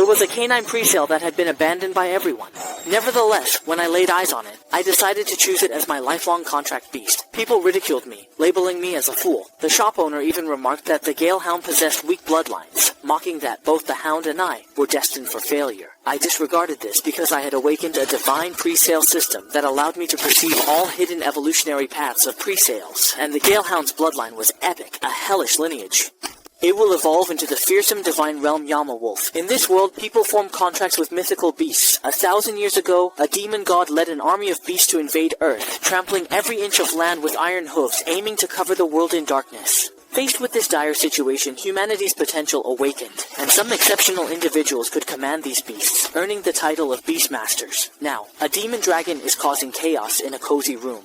It was a canine presale that had been abandoned by everyone. Nevertheless, when I laid eyes on it, I decided to choose it as my lifelong contract beast. People ridiculed me, labeling me as a fool. The shop owner even remarked that the Gale Hound possessed weak bloodlines, mocking that both the Hound and I were destined for failure. I disregarded this because I had awakened a divine presale system that allowed me to perceive all hidden evolutionary paths of presales, and the Gale Hound's bloodline was epic, a hellish lineage. It will evolve into the fearsome divine realm Yama Wolf. In this world, people form contracts with mythical beasts. 1,000 years ago, a demon god led an army of beasts to invade Earth, trampling every inch of land with iron hooves, aiming to cover the world in darkness. Faced with this dire situation, humanity's potential awakened, and some exceptional individuals could command these beasts, earning the title of Beastmasters. Now, a demon dragon is causing chaos in a cozy room.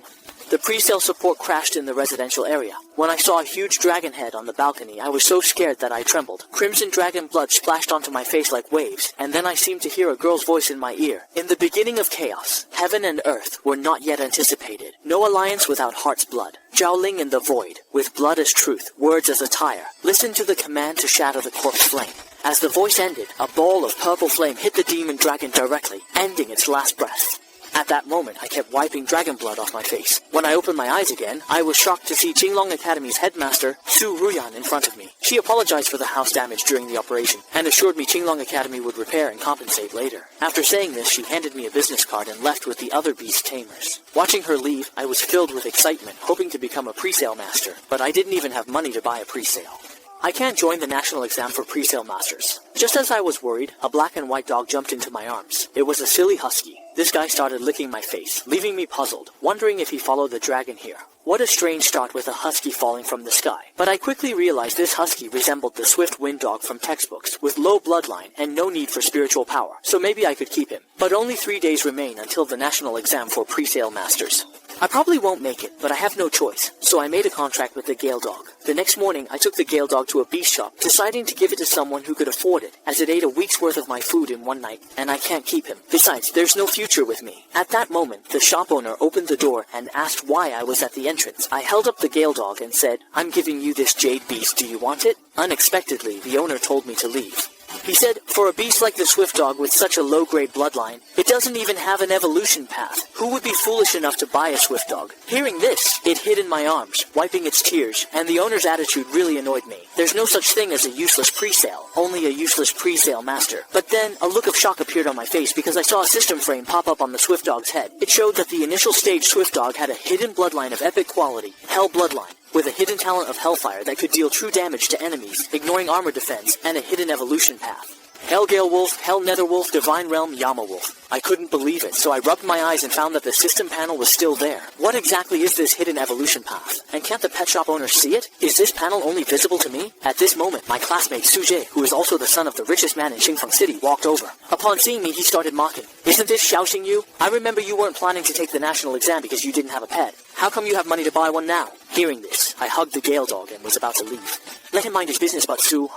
The presale support crashed in the residential area. When I saw a huge dragon head on the balcony, I was so scared that I trembled. Crimson dragon blood splashed onto my face like waves, and then I seemed to hear a girl's voice in my ear. In the beginning of chaos, heaven and earth were not yet anticipated. No alliance without heart's blood. Zhaoling in the void, with blood as truth, words as attire. Listen to the command to shatter the corpse flame. As the voice ended, a ball of purple flame hit the demon dragon directly, ending its last breath. At that moment, I kept wiping dragon blood off my face. When I opened my eyes again, I was shocked to see Qinglong Academy's headmaster, Su Ruyan, in front of me. She apologized for the house damage during the operation, and assured me Qinglong Academy would repair and compensate later. After saying this, she handed me a business card and left with the other beast tamers. Watching her leave, I was filled with excitement, hoping to become a presale master, but I didn't even have money to buy a presale. I can't join the national exam for presale masters. Just as I was worried, a black and white dog jumped into my arms. It was a silly husky. This guy started licking my face, leaving me puzzled, wondering if he followed the dragon here. What a strange start with a husky falling from the sky. But I quickly realized this husky resembled the swift wind dog from textbooks, with low bloodline and no need for spiritual power, so maybe I could keep him. But only 3 days remain until the national exam for presale masters. I probably won't make it, but I have no choice, so I made a contract with the Gale Dog. The next morning, I took the Gale Dog to a beast shop, deciding to give it to someone who could afford it, as it ate a week's worth of my food in one night, and I can't keep him. Besides, there's no future with me. At that moment, the shop owner opened the door and asked why I was at the entrance. I held up the Gale Dog and said, "I'm giving you this jade beast, do you want it?" Unexpectedly, the owner told me to leave. He said, for a beast like the Swift Dog with such a low-grade bloodline, it doesn't even have an evolution path. Who would be foolish enough to buy a Swift Dog? Hearing this, it hid in my arms, wiping its tears, and the owner's attitude really annoyed me. There's no such thing as a useless presale, only a useless presale master. But then, a look of shock appeared on my face because I saw a system frame pop up on the Swift Dog's head. It showed that the initial stage Swift Dog had a hidden bloodline of epic quality, Hell Bloodline, with a hidden talent of Hellfire that could deal true damage to enemies, ignoring armor defense, and a hidden evolution path. Hellgale Wolf, Hell Nether Wolf, Divine Realm, Yama Wolf. I couldn't believe it, so I rubbed my eyes and found that the system panel was still there. What exactly is this hidden evolution path? And can't the pet shop owner see it? Is this panel only visible to me? At this moment, my classmate Suje, who is also the son of the richest man in Qingfeng City, walked over. Upon seeing me, he started mocking. "Isn't this Xiaoxing you? I remember you weren't planning to take the national exam because you didn't have a pet. How come you have money to buy one now?" Hearing this, I hugged the Gale Dog and was about to leave. "Let him mind his business, but Su."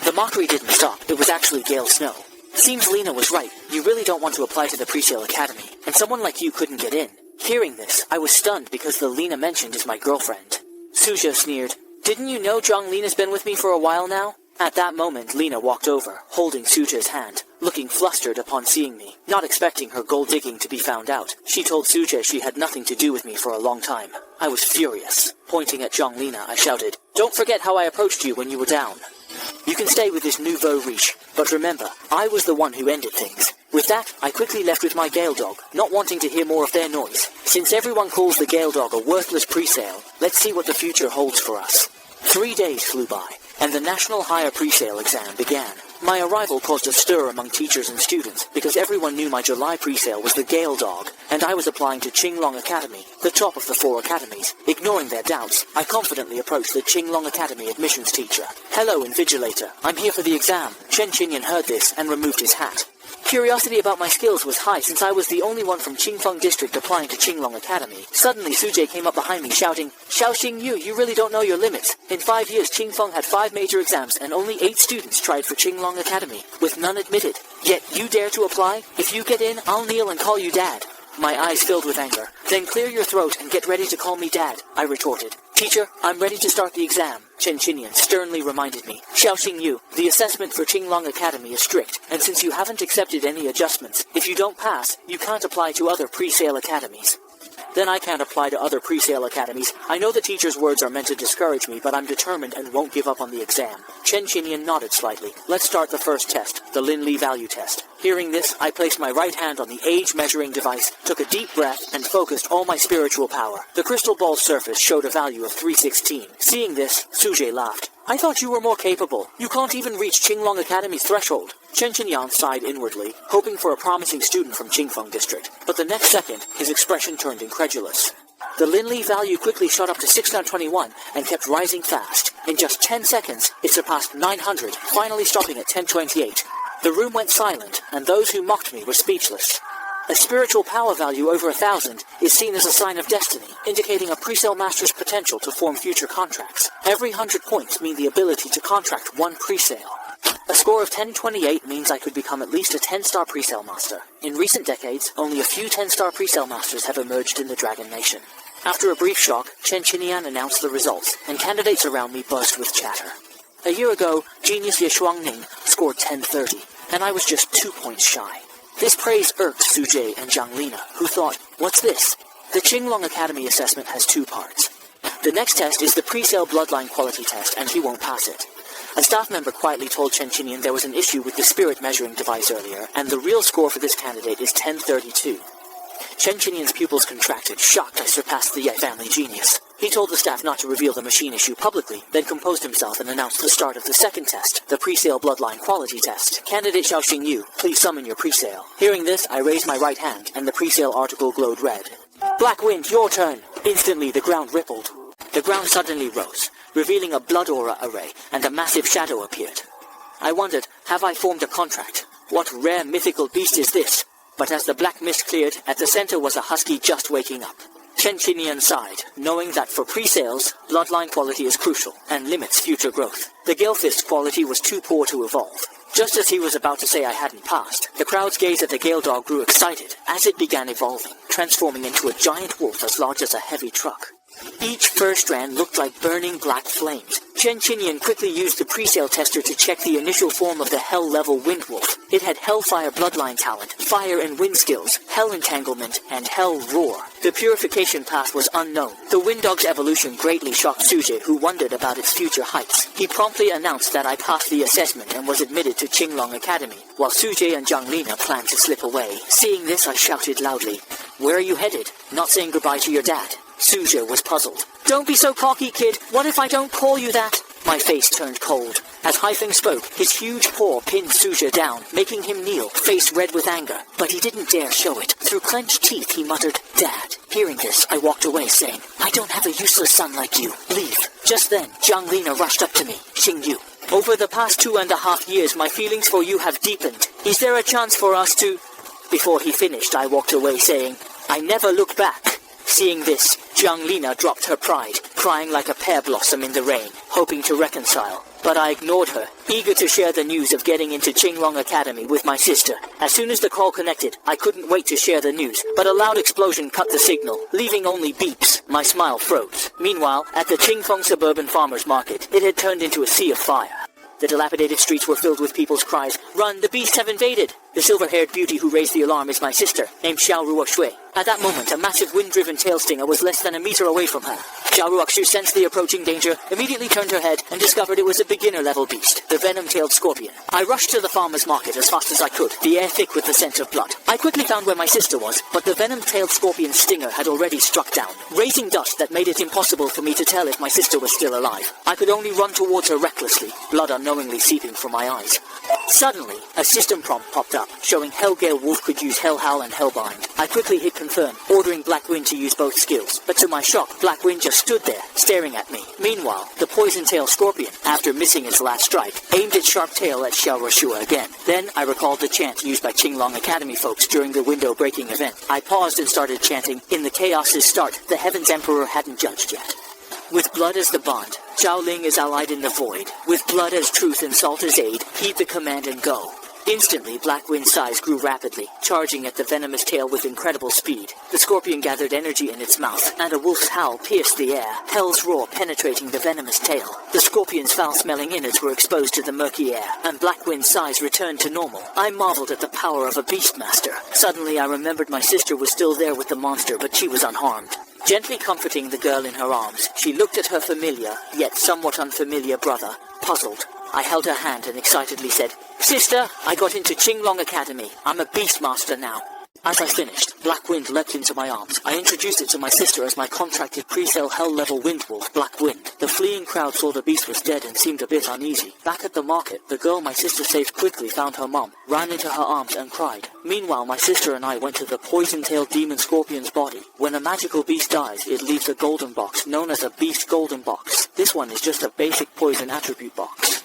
The mockery didn't stop. It was actually Gale Snow. Seems Lena was right. You really don't want to apply to the Presale Academy, and someone like you couldn't get in. Hearing this, I was stunned because the Lena mentioned is my girlfriend. Suja sneered, "Didn't you know Zhang Lena's been with me for a while now?" At that moment, Lena walked over, holding Suja's hand, looking flustered upon seeing me, not expecting her gold digging to be found out. She told Suja she had nothing to do with me for a long time. I was furious. Pointing at Zhang Lena, I shouted, "Don't forget how I approached you when you were down. You can stay with this nouveau riche, but remember, I was the one who ended things." With that, I quickly left with my Gale Dog, not wanting to hear more of their noise. Since everyone calls the Gale Dog a worthless presale, let's see what the future holds for us. 3 days flew by, and the National Higher Presale exam began. My arrival caused a stir among teachers and students, because everyone knew my July presale was the Gale Dog, and I was applying to Qinglong Academy, the top of the 4 academies. Ignoring their doubts, I confidently approached the Qinglong Academy admissions teacher. "Hello, Invigilator. I'm here for the exam." Chen Qinyan heard this and removed his hat. Curiosity about my skills was high since I was the only one from Qingfeng District applying to Qinglong Academy. Suddenly, Suje came up behind me shouting, "Xiaoxing you really don't know your limits. In 5 years, Qingfeng had 5 major exams and only 8 students tried for Qinglong Academy, with none admitted. Yet you dare to apply? If you get in, I'll kneel and call you Dad." My eyes filled with anger. Then clear your throat and get ready to call me Dad, I retorted. Teacher, I'm ready to start the exam, Chen Qinian sternly reminded me. Xiao Xingyu, the assessment for Qinglong Academy is strict, and since you haven't accepted any adjustments, if you don't pass, you can't apply to other pre-sale academies. Then I can't apply to other pre-sale academies. I know the teacher's words are meant to discourage me, but I'm determined and won't give up on the exam. Chen Qinian nodded slightly. Let's start the first test, the Lin Li value test. Hearing this, I placed my right hand on the age-measuring device, took a deep breath, and focused all my spiritual power. The crystal ball's surface showed a value of 316. Seeing this, Suje laughed. I thought you were more capable. You can't even reach Qinglong Academy's threshold. Chen Qinyan sighed inwardly, hoping for a promising student from Qingfeng District. But the next second, his expression turned incredulous. The Lin Li value quickly shot up to 621 and kept rising fast. In just 10 seconds, it surpassed 900, finally stopping at 1028. The room went silent, and those who mocked me were speechless. A spiritual power value over 1,000 is seen as a sign of destiny, indicating a pre-sale master's potential to form future contracts. Every 100 points mean the ability to contract one pre-sale. A score of 1028 means I could become at least a 10-star pre-sale master. In recent decades, only a few 10-star pre-sale masters have emerged in the Dragon Nation. After a brief shock, Chen Qinian announced the results, and candidates around me buzzed with chatter. A year ago, genius Ye Shuangning scored 1030, and I was just 2 points shy. This praise irked Suje and Zhang Lina, who thought, what's this? The Qinglong Academy assessment has 2 parts. The next test is the pre-sale bloodline quality test, and he won't pass it. A staff member quietly told Chen Qinian there was an issue with the spirit measuring device earlier, and the real score for this candidate is 1032. Chen Qinian's pupils contracted, shocked I surpassed the Ye family genius. He told the staff not to reveal the machine issue publicly, then composed himself and announced the start of the second test, the pre-sale bloodline quality test. Candidate Xiao Xingyu, please summon your pre-sale. Hearing this, I raised my right hand, and the pre-sale article glowed red. Black Wind, your turn! Instantly, the ground rippled. The ground suddenly rose, revealing a blood aura array, and a massive shadow appeared. I wondered, have I formed a contract? What rare mythical beast is this? But as the black mist cleared, at the center was a husky just waking up. Chen Qinian sighed, knowing that for pre-sales, bloodline quality is crucial and limits future growth. The Galefist quality was too poor to evolve. Just as he was about to say I hadn't passed, the crowd's gaze at the Gale Dog grew excited as it began evolving, transforming into a giant wolf as large as a heavy truck. Each fur strand looked like burning black flames. Chen Qinian quickly used the pre-sale tester to check the initial form of the Hell-level Wind Wolf. It had Hellfire bloodline talent, fire and wind skills, Hell entanglement, and Hell roar. The purification path was unknown. The Wind Dog's evolution greatly shocked Suje, who wondered about its future heights. He promptly announced that I passed the assessment and was admitted to Qinglong Academy, while Suje and Zhang Lina planned to slip away. Seeing this, I shouted loudly, "Where are you headed? Not saying goodbye to your dad?" Suje was puzzled. "Don't be so cocky, kid. What if I don't call you that?" My face turned cold. As Haifeng spoke, his huge paw pinned Suje down, making him kneel, face red with anger. But he didn't dare show it. Through clenched teeth, he muttered, "Dad." Hearing this, I walked away, saying, "I don't have a useless son like you. Leave." Just then, Zhang Lina rushed up to me. "Xingyu, over the past 2.5 years, my feelings for you have deepened. Is there a chance for us to—" Before he finished, I walked away, saying, "I never look back." Seeing this, Zhang Lina dropped her pride, crying like a pear blossom in the rain, hoping to reconcile. But I ignored her, eager to share the news of getting into Qinglong Academy with my sister. As soon as the call connected, I couldn't wait to share the news, but a loud explosion cut the signal, leaving only beeps. My smile froze. Meanwhile, at the Qingfeng suburban farmers market, it had turned into a sea of fire. The dilapidated streets were filled with people's cries, "Run, the beasts have invaded!" The silver-haired beauty who raised the alarm is my sister, named Xiao Ruoshui. At that moment, a massive wind-driven tail stinger was less than a meter away from her. Xiao Ruoshui sensed the approaching danger, immediately turned her head, and discovered it was a beginner-level beast, the venom-tailed scorpion. I rushed to the farmer's market as fast as I could, the air thick with the scent of blood. I quickly found where my sister was, but the venom-tailed scorpion's stinger had already struck down, raising dust that made it impossible for me to tell if my sister was still alive. I could only run towards her recklessly, blood unknowingly seeping from my eyes. Suddenly, a system prompt popped up, showing Hellgale Wolf could use Hellhowl and Hellbind. I quickly hit confirm, ordering Black Wind to use both skills, but to my shock, Black Wind just stood there, staring at me. Meanwhile, the poison-tailed scorpion, after missing its last strike, aimed its sharp tail at Xiao Ruoshui again. Then I recalled the chant used by Qinglong Academy folks during the window-breaking event. I paused and started chanting, "In the chaos's start, the Heaven's Emperor hadn't judged yet. With blood as the bond, Zhao Ling is allied in the void. With blood as truth and salt as aid, heed the command and go. Instantly, Black Wind's size grew rapidly, charging at the venomous tail with incredible speed. The scorpion gathered energy in its mouth, and a wolf's howl pierced the air, hell's roar penetrating the venomous tail. The scorpion's foul-smelling innards were exposed to the murky air, and Black Wind's size returned to normal. I marveled at the power of a beastmaster. Suddenly, I remembered my sister was still there with the monster, but she was unharmed. Gently comforting the girl in her arms, she looked at her familiar, yet somewhat unfamiliar brother, puzzled. I held her hand and excitedly said, "Sister, I got into Qinglong Academy. I'm a beastmaster now." As I finished, Black Wind leapt into my arms. I introduced it to my sister as my contracted pre-sale hell-level wind wolf, Black Wind. The fleeing crowd saw the beast was dead and seemed a bit uneasy. Back at the market, the girl my sister saved quickly found her mom, ran into her arms and cried. Meanwhile, my sister and I went to the poison-tailed demon scorpion's body. When a magical beast dies, it leaves a golden box, known as a beast golden box. This one is just a basic poison attribute box,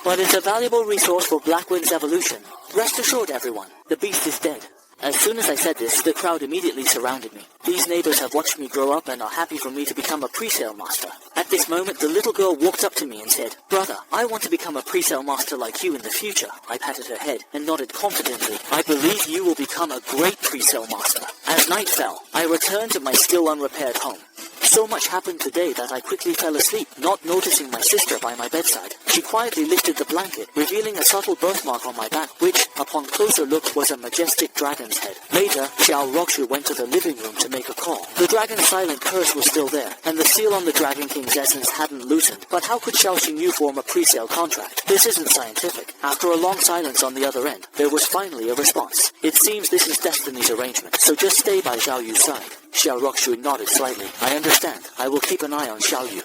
but it's a valuable resource for Black Wind's evolution. Rest assured, everyone, the beast is dead. As soon as I said this, the crowd immediately surrounded me. These neighbors have watched me grow up and are happy for me to become a pre-sale master. At this moment, the little girl walked up to me and said, "Brother, I want to become a pre-sale master like you in the future." I patted her head and nodded confidently. "I believe you will become a great pre-sale master." As night fell, I returned to my still unrepaired home. So much happened today that I quickly fell asleep, not noticing my sister by my bedside. She quietly lifted the blanket, revealing a subtle birthmark on my back, which, upon closer look, was a majestic dragon's head. Later, Xiao Roxu went to the living room to make a call. The dragon's silent curse was still there, and the seal on the Dragon King's essence hadn't loosened. But how could Xiao Xingyu form a pre-sale contract? This isn't scientific. After a long silence on the other end, there was finally a response. "It seems this is destiny's arrangement, so just stay by Xiao Yu's side." Xiao Roxu nodded slightly. "I understand. I will keep an eye on Xiao Yu."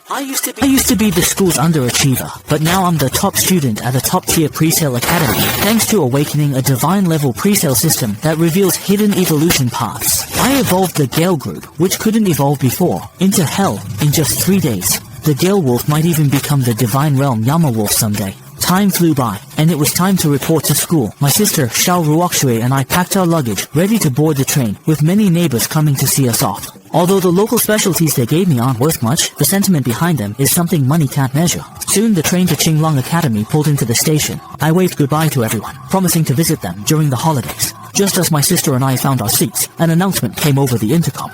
I used to be the school's underachiever, but now I'm the top student at a top-tier pre-sale academy, thanks to awakening a divine-level pre-sale system that reveals hidden evolution paths. I evolved the Gale group, which couldn't evolve before, into Hell in just 3 days. The Gale Wolf might even become the Divine Realm Yama Wolf someday. Time flew by, and it was time to report to school. My sister, Xiao Ruoxue, and I packed our luggage, ready to board the train, with many neighbors coming to see us off. Although the local specialties they gave me aren't worth much, the sentiment behind them is something money can't measure. Soon the train to Qinglong Academy pulled into the station. I waved goodbye to everyone, promising to visit them during the holidays. Just as my sister and I found our seats, an announcement came over the intercom.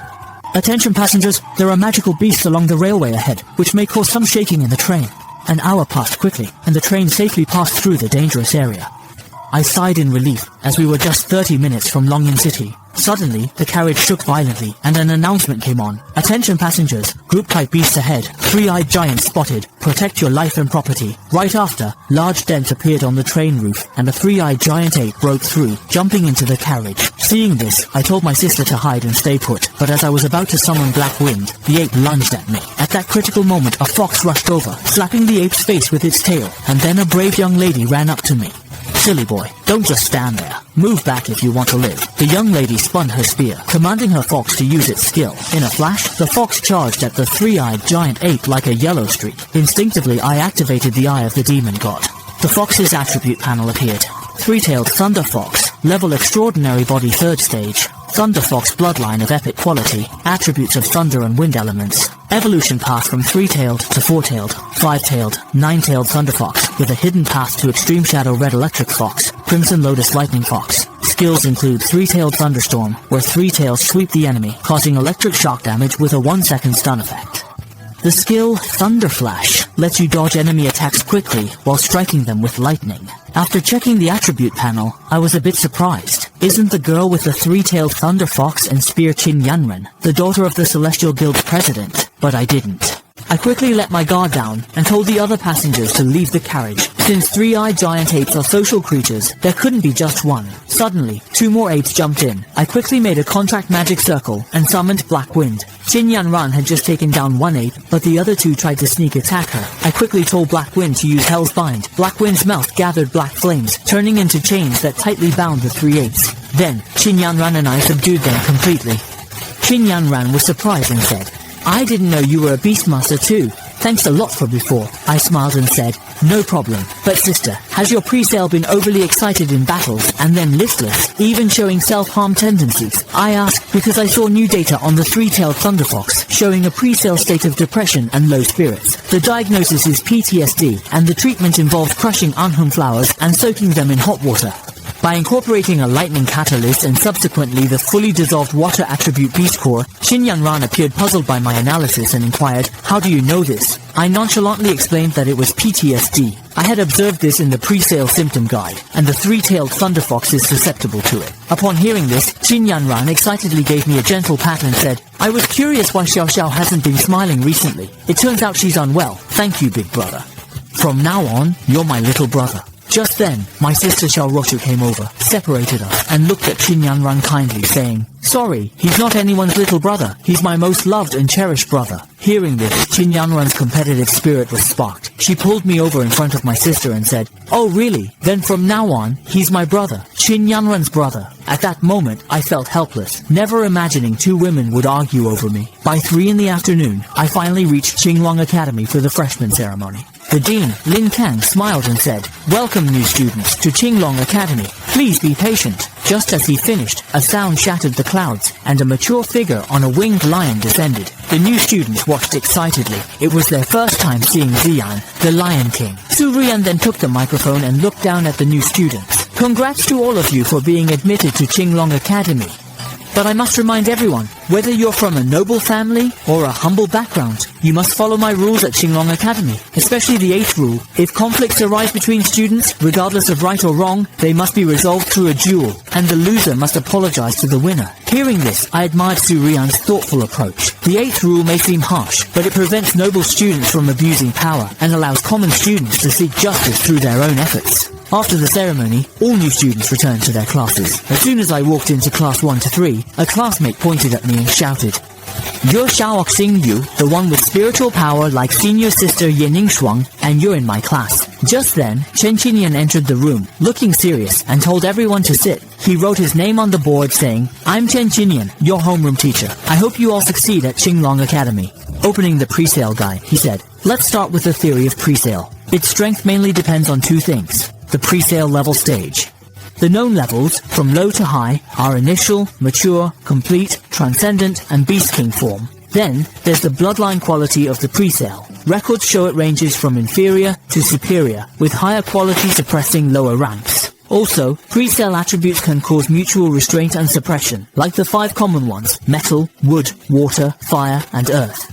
"Attention passengers, there are magical beasts along the railway ahead, which may cause some shaking in the train." An hour passed quickly, and the train safely passed through the dangerous area. I sighed in relief, as we were just 30 minutes from Longyan City. Suddenly, the carriage shook violently, and an announcement came on. "Attention passengers, group-type beasts ahead, three-eyed giants spotted, protect your life and property." Right after, large dents appeared on the train roof, and a three-eyed giant ape broke through, jumping into the carriage. Seeing this, I told my sister to hide and stay put, but as I was about to summon Black Wind, the ape lunged at me. At that critical moment, a fox rushed over, slapping the ape's face with its tail, and then a brave young lady ran up to me. "Silly boy, don't just stand there. Move back if you want to live." The young lady spun her spear, commanding her fox to use its skill. In a flash, the fox charged at the three-eyed giant ape like a yellow streak. Instinctively, I activated the eye of the demon god. The fox's attribute panel appeared. Three-tailed Thunder Fox, level extraordinary body 3rd stage. Thunder Fox bloodline of epic quality, attributes of thunder and wind elements. Evolution path from 3-tailed to 4-tailed, 5-tailed, 9-tailed Thunder Fox, with a hidden path to Extreme Shadow Red Electric Fox, Crimson Lotus Lightning Fox. Skills include 3-tailed Thunderstorm, where 3 tails sweep the enemy, causing electric shock damage with a 1-second stun effect. The skill Thunder Flash lets you dodge enemy attacks quickly while striking them with lightning. After checking the attribute panel, I was a bit surprised. Isn't the girl with the 3-tailed Thunder Fox and spear Qin Yanren the daughter of the Celestial Guild's president? But I didn't. I quickly let my guard down and told the other passengers to leave the carriage. Since three-eyed giant apes are social creatures, there couldn't be just one. Suddenly, 2 more apes jumped in. I quickly made a contract magic circle and summoned Black Wind. Qin Yanran had just taken down 1 ape, but the other 2 tried to sneak attack her. I quickly told Black Wind to use Hell's Bind. Black Wind's mouth gathered black flames, turning into chains that tightly bound the 3 apes. Then, Qin Yanran and I subdued them completely. Qin Yanran was surprised and said, "I didn't know you were a beastmaster too." Thanks a lot for before. I smiled and said, no problem. But sister, has your pre-sale been overly excited in battles and then listless, even showing self-harm tendencies? I asked because I saw new data on the three-tailed thunderfox showing a pre-sale state of depression and low spirits. The diagnosis is PTSD and the treatment involves crushing anhum flowers and soaking them in hot water. By incorporating a lightning catalyst and subsequently the fully dissolved water attribute beast core, Shin Yanran appeared puzzled by my analysis and inquired, how do you know this? I nonchalantly explained that it was PTSD. I had observed this in the pre-sale symptom guide, and the three-tailed thunderfox is susceptible to it. Upon hearing this, Shin Yanran excitedly gave me a gentle pat and said, I was curious why Xiao Xiao hasn't been smiling recently. It turns out she's unwell. Thank you, big brother. From now on, you're my little brother. Just then, my sister Xiao Roshu came over, separated us, and looked at Shin Yanran kindly, saying, sorry, he's not anyone's little brother. He's my most loved and cherished brother. Hearing this, Shin Yanran's competitive spirit was sparked. She pulled me over in front of my sister and said, oh really? Then from now on, he's my brother, Shin Yanran's brother. At that moment, I felt helpless, never imagining two women would argue over me. By 3 in the afternoon, I finally reached Qinglong Academy for the freshman ceremony. The dean, Lin Kang, smiled and said, welcome new students to Qinglong Academy. Please be patient. Just as he finished, a sound shattered the clouds, and a mature figure on a winged lion descended. The new students watched excitedly. It was their first time seeing Ziyan, the Lion King. Su Ruyan then took the microphone and looked down at the new students. Congrats to all of you for being admitted to Qinglong Academy. But I must remind everyone, whether you're from a noble family or a humble background, you must follow my rules at Qinglong Academy, especially the 8th rule. If conflicts arise between students, regardless of right or wrong, they must be resolved through a duel, and the loser must apologize to the winner. Hearing this, I admired Su Rian's thoughtful approach. The 8th rule may seem harsh, but it prevents noble students from abusing power and allows common students to seek justice through their own efforts. After the ceremony, all new students returned to their classes. As soon as I walked into class 1 to 3, a classmate pointed at me and shouted, you're Xiao Xing Yu, the one with spiritual power like senior sister Yening Shuang, and you're in my class. Just then, Chen Qinian entered the room, looking serious, and told everyone to sit. He wrote his name on the board saying, I'm Chen Qinian, your homeroom teacher. I hope you all succeed at Qinglong Academy. Opening the pre-sale guide, he said, let's start with the theory of pre-sale. Its strength mainly depends on 2 things. The pre-sale level stage. The known levels, from low to high, are initial, mature, complete, transcendent, and beast king form. Then, there's the bloodline quality of the pre-sale. Records show it ranges from inferior to superior, with higher quality suppressing lower ranks. Also, pre-sale attributes can cause mutual restraint and suppression, like the 5 common ones: metal, wood, water, fire, and earth.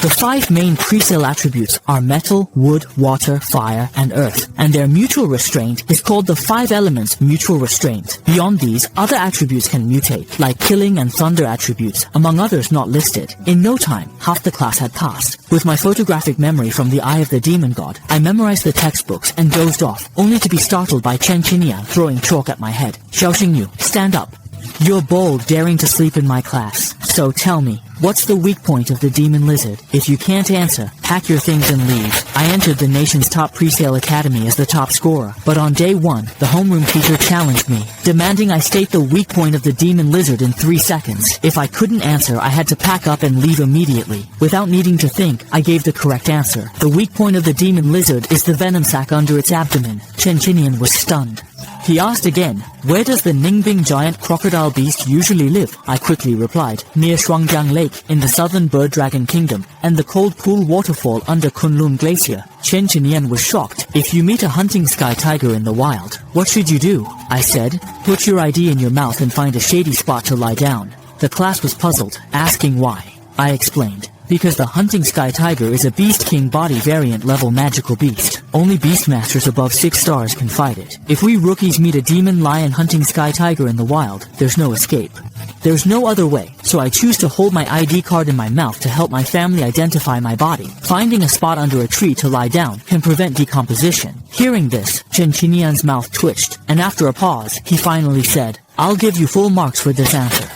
The 5 main pre-sale attributes are metal, wood, water, fire, and earth, and their mutual restraint is called the 5 elements mutual restraint. Beyond these, other attributes can mutate, like killing and thunder attributes, among others not listed. In no time, half the class had passed. With my photographic memory from the Eye of the Demon God, I memorized the textbooks and dozed off, only to be startled by Chen Qinian throwing chalk at my head. Xiao Xingyu, stand up. You're bold, daring to sleep in my class. So tell me, what's the weak point of the demon lizard? If you can't answer, pack your things and leave. I entered the nation's top pre-sale academy as the top scorer, but on day 1, the homeroom teacher challenged me, demanding I state the weak point of the demon lizard in 3 seconds. If I couldn't answer, I had to pack up and leave immediately. Without needing to think, I gave the correct answer. The weak point of the demon lizard is the venom sac under its abdomen. Chen Qinian was stunned. He asked again, where does the Ningbing giant crocodile beast usually live? I quickly replied, near Shuangjiang Lake in the southern bird dragon kingdom, and the cold pool waterfall under Kunlun Glacier. Chen Qinian was shocked. If you meet a hunting sky tiger in the wild, what should you do? I said, put your ID in your mouth and find a shady spot to lie down. The class was puzzled, asking why. I explained. Because the hunting sky tiger is a beast king body variant level magical beast. Only beastmasters above 6 stars can fight it. If we rookies meet a demon lion hunting sky tiger in the wild, there's no escape. There's no other way, so I choose to hold my ID card in my mouth to help my family identify my body. Finding a spot under a tree to lie down can prevent decomposition. Hearing this, Chen Qinian's mouth twitched, and after a pause, he finally said, I'll give you full marks for this answer.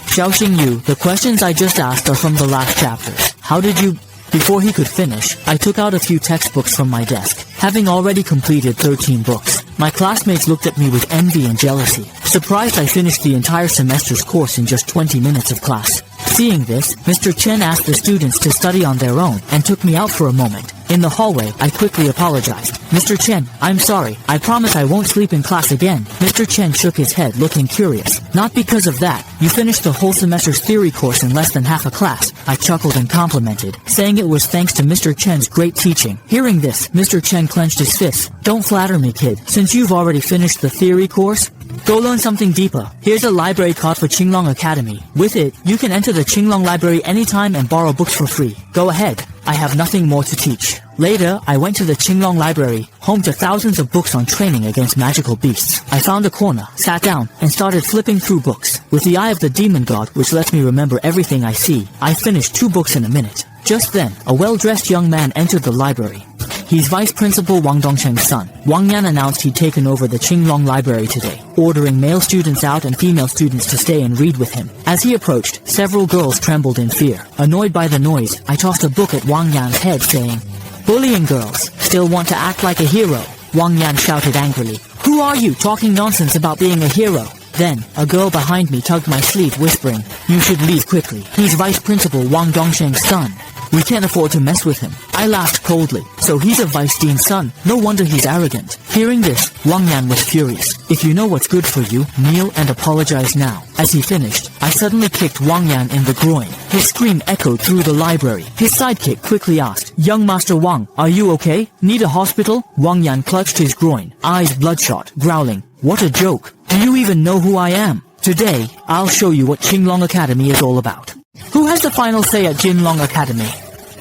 Xiao Xingyu, the questions I just asked are from the last chapters. How did you... Before he could finish, I took out a few textbooks from my desk, having already completed 13 books. My classmates looked at me with envy and jealousy, surprised I finished the entire semester's course in just 20 minutes of class. Seeing this, Mr. Chen asked the students to study on their own and took me out for a moment. In the hallway, I quickly apologized. Mr. Chen, I'm sorry. I promise I won't sleep in class again. Mr. Chen shook his head, looking curious. Not because of that. You finished the whole semester's theory course in less than half a class. I chuckled and complimented, saying it was thanks to Mr. Chen's great teaching. Hearing this, Mr. Chen clenched his fist. Don't flatter me, kid. Since you've already finished the theory course, go learn something deeper. Here's a library card for Qinglong Academy. With it, you can enter the Qinglong Library anytime and borrow books for free. Go ahead. I have nothing more to teach. Later, I went to the Qinglong Library, home to thousands of books on training against magical beasts. I found a corner, sat down, and started flipping through books. With the eye of the demon god, which lets me remember everything I see, I finished 2 books in a minute. Just then, a well-dressed young man entered the library. He's Vice Principal Wang Dongsheng's son. Wang Yan announced he'd taken over the Qinglong Library today, ordering male students out and female students to stay and read with him. As he approached, several girls trembled in fear. Annoyed by the noise, I tossed a book at Wang Yan's head, saying, "Bullying girls. Still want to act like a hero?" Wang Yan shouted angrily. "Who are you talking nonsense about being a hero?" Then, a girl behind me tugged my sleeve, whispering, "You should leave quickly. He's Vice Principal Wang Dongsheng's son. We can't afford to mess with him." I laughed coldly. So he's a vice dean's son. No wonder he's arrogant. Hearing this, Wang Yan was furious. "If you know what's good for you, kneel and apologize now." As he finished, I suddenly kicked Wang Yan in the groin. His scream echoed through the library. His sidekick quickly asked, "Young Master Wang, are you okay? Need a hospital?" Wang Yan clutched his groin, eyes bloodshot, growling, "What a joke. Do you even know who I am? Today, I'll show you what Qinglong Academy is all about." Who has the final say at Qinglong Academy?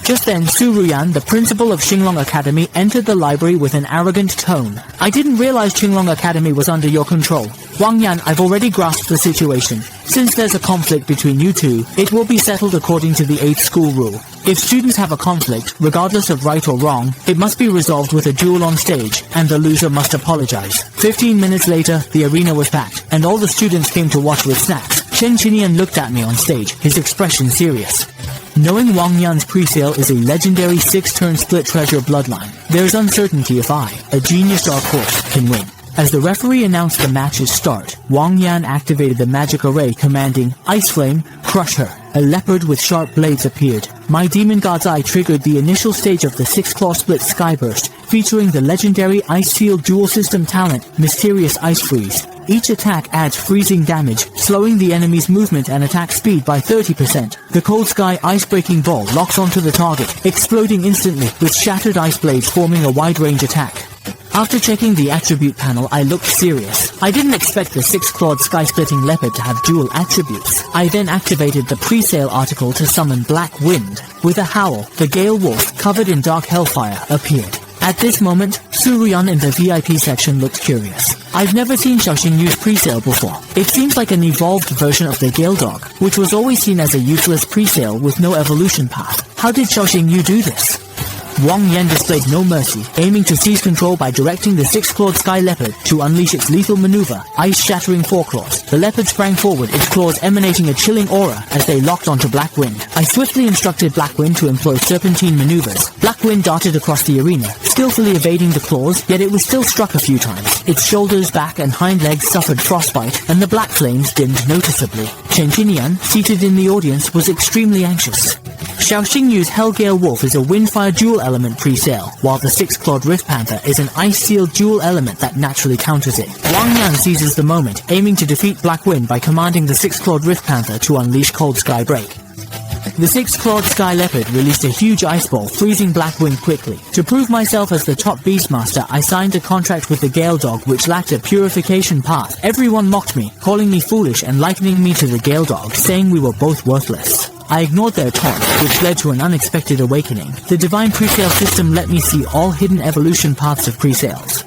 Just then, Su Ruyan, the principal of Qinglong Academy, entered the library with an arrogant tone. "I didn't realize Qinglong Academy was under your control. Wang Yan, I've already grasped the situation. Since there's a conflict between you two, it will be settled according to the 8th school rule. If students have a conflict, regardless of right or wrong, it must be resolved with a duel on stage, and the loser must apologize." 15 minutes later, the arena was packed, and all the students came to watch with snacks. Chen Qinian looked at me on stage, his expression serious. Knowing Wang Yan's presale is a legendary 6-turn split treasure bloodline, there's uncertainty if I, a genius dark horse, can win. As the referee announced the match's start, Wang Yan activated the magic array commanding, "Ice Flame, crush her." A leopard with sharp blades appeared. My demon god's eye triggered the initial stage of the 6-claw split skyburst, featuring the legendary Ice Field dual system talent, Mysterious Ice Freeze. Each attack adds freezing damage, slowing the enemy's movement and attack speed by 30%. The Cold Sky Ice-Breaking Ball locks onto the target, exploding instantly, with shattered ice blades forming a wide-range attack. After checking the attribute panel, I looked serious. I didn't expect the 6-clawed sky-splitting leopard to have dual attributes. I then activated the pre-sale article to summon Black Wind. With a howl, the Gale Wolf, covered in dark hellfire, appeared. At this moment, Su Ruyan in the VIP section looked curious. I've never seen Xiaoxing use pre-sale before. It seems like an evolved version of the Gale Dog, which was always seen as a useless pre-sale with no evolution path. How did Xiaoxing Yu do this? Wang Yan displayed no mercy, aiming to seize control by directing the 6-clawed Sky Leopard to unleash its lethal maneuver, Ice-Shattering Foreclaws. The leopard sprang forward, its claws emanating a chilling aura as they locked onto Black Wind. I swiftly instructed Black Wind to employ serpentine maneuvers. Black Wind darted across the arena, skillfully evading the claws, yet it was still struck a few times. Its shoulders, back, and hind legs suffered frostbite, and the black flames dimmed noticeably. Chen Qinian, seated in the audience, was extremely anxious. Xiaoxing Yu's Hellgale Wolf is a Windfire dual element pre-sale, while the 6-clawed Rift Panther is an Ice-Sealed dual element that naturally counters it. Wang Yan seizes the moment, aiming to defeat Black Wind by commanding the 6-clawed Rift Panther to unleash Cold Sky Break. The 6-clawed Sky Leopard released a huge ice ball, freezing Black Wind quickly. To prove myself as the top Beastmaster, I signed a contract with the Gale Dog which lacked a purification path. Everyone mocked me, calling me foolish and likening me to the Gale Dog, saying we were both worthless. I ignored their taunt, which led to an unexpected awakening. The Divine Presale system let me see all hidden evolution paths of presales.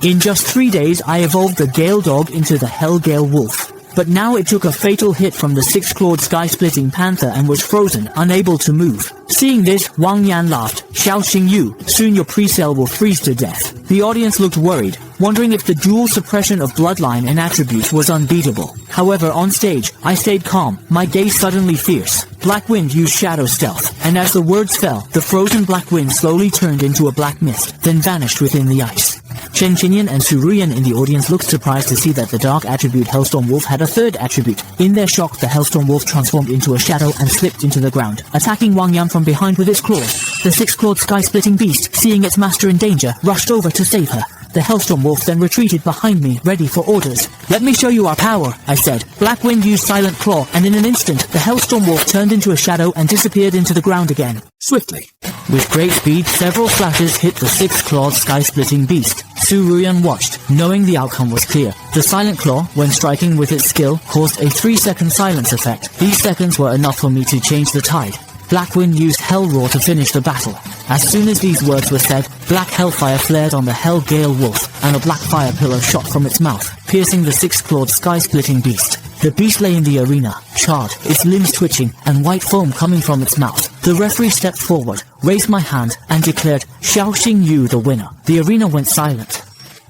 In just 3 days, I evolved the Gale Dog into the Hellgale Wolf. But now it took a fatal hit from the 6-clawed sky-splitting panther and was frozen, unable to move. Seeing this, Wang Yan laughed. "Xiaoxing Yu, soon your presale will freeze to death." The audience looked worried, wondering if the dual suppression of bloodline and attributes was unbeatable. However, on stage, I stayed calm, my gaze suddenly fierce. Black Wind used shadow stealth, and as the words fell, the frozen Black Wind slowly turned into a black mist, then vanished within the ice. Chen Qinyan and Su Ruyan in the audience looked surprised to see that the dark attribute Hellstorm Wolf had a third attribute. In their shock, the Hellstorm Wolf transformed into a shadow and slipped into the ground, attacking Wang Yan from behind with its claws. The six-clawed sky-splitting beast, seeing its master in danger, rushed over to save her. The Hellstorm Wolf then retreated behind me, ready for orders. "Let me show you our power," I said. Black Wind used Silent Claw, and in an instant, the Hellstorm Wolf turned into a shadow and disappeared into the ground again. Swiftly. With great speed, several flashes hit the six-clawed sky-splitting beast. Su Ruyan watched, knowing the outcome was clear. The Silent Claw, when striking with its skill, caused a 3-second silence effect. These seconds were enough for me to change the tide. Black Wind used Hell Roar to finish the battle. As soon as these words were said, black hellfire flared on the Hell Gale Wolf, and a black fire pillar shot from its mouth, piercing the six-clawed sky-splitting beast. The beast lay in the arena, charred, its limbs twitching, and white foam coming from its mouth. The referee stepped forward, raised my hand, and declared, "Xiao Xingyu the winner." The arena went silent.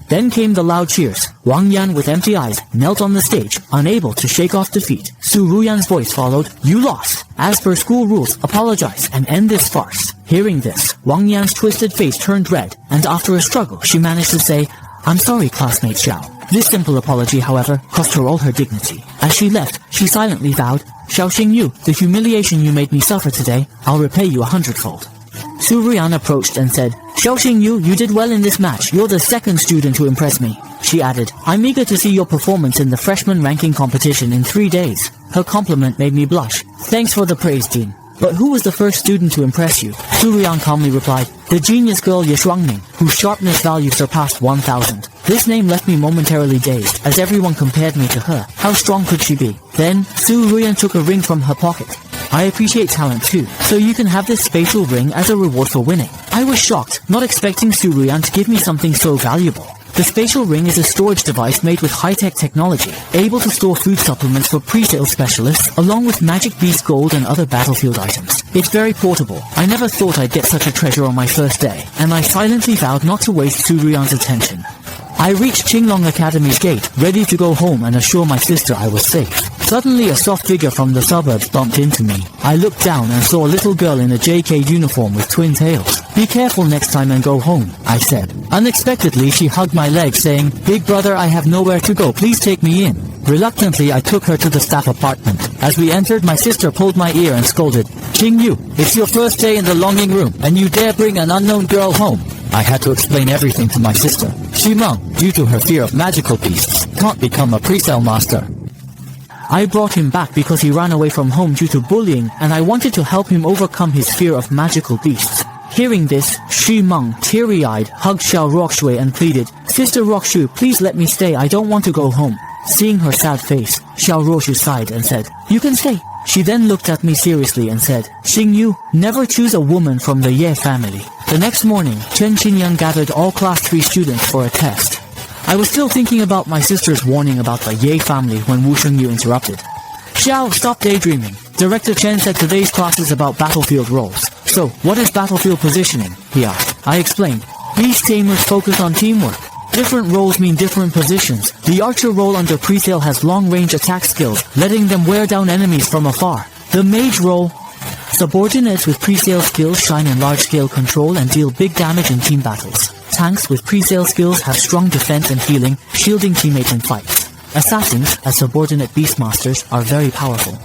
Then came the loud cheers. Wang Yan, with empty eyes, knelt on the stage, unable to shake off defeat. Su Ruyan's voice followed, "You lost. As per school rules, apologize and end this farce." Hearing this, Wang Yan's twisted face turned red, and after a struggle, she managed to say, "I'm sorry, classmate Xiao." This simple apology, however, cost her all her dignity. As she left, she silently vowed, "Xiao Xingyu, the humiliation you made me suffer today, I'll repay you 100-fold. Su Ruyan approached and said, "Xiao Xingyu, you did well in this match. You're the second student to impress me." She added, "I'm eager to see your performance in the freshman ranking competition in 3 days." Her compliment made me blush. "Thanks for the praise, Dean. But who was the first student to impress you?" Su Ruyan calmly replied, "The genius girl Ye Shuangming, whose sharpness value surpassed 1,000. This name left me momentarily dazed, as everyone compared me to her. How strong could she be? Then, Su Ruyan took a ring from her pocket. "I appreciate talent too, so you can have this spatial ring as a reward for winning." I was shocked, not expecting Su Ruyan to give me something so valuable. The spatial ring is a storage device made with high-tech technology, able to store food supplements for pre-sale specialists, along with Magic Beast Gold and other battlefield items. It's very portable. I never thought I'd get such a treasure on my first day, and I silently vowed not to waste Su Ruyan's attention. I reached Qinglong Academy's gate, ready to go home and assure my sister I was safe. Suddenly, a soft figure from the suburbs bumped into me. I looked down and saw a little girl in a JK uniform with twin tails. "Be careful next time and go home," I said. Unexpectedly, she hugged my leg, saying, "Big brother, I have nowhere to go. Please take me in." Reluctantly, I took her to the staff apartment. As we entered, my sister pulled my ear and scolded, "Qingyu, it's your first day in the longing room, and you dare bring an unknown girl home." I had to explain everything to my sister. Shimeng, due to her fear of magical beasts, can't become a pre-sale master. I brought him back because he ran away from home due to bullying, and I wanted to help him overcome his fear of magical beasts. Hearing this, Shimeng, teary-eyed, hugged Xiao Rockshui and pleaded, "Sister Rockshu, please let me stay. I don't want to go home." Seeing her sad face, Xiao Rockshu sighed and said, "You can stay." She then looked at me seriously and said, "Xingyu, never choose a woman from the Ye family." The next morning, Chen Qinyan gathered all Class 3 students for a test. I was still thinking about my sister's warning about the Ye family when Wu Shengyu interrupted. "Xiao, stop daydreaming. Director Chen said today's class is about battlefield roles. So, what is battlefield positioning?" he asked. I explained. "Beast tamers focus on teamwork. Different roles mean different positions. The archer role under pre-sale has long-range attack skills, letting them wear down enemies from afar. The mage role... Subordinates with pre-sale skills shine in large-scale control and deal big damage in team battles. Tanks with pre-sale skills have strong defense and healing, shielding teammates in fights. Assassins, as subordinate beastmasters, are very powerful."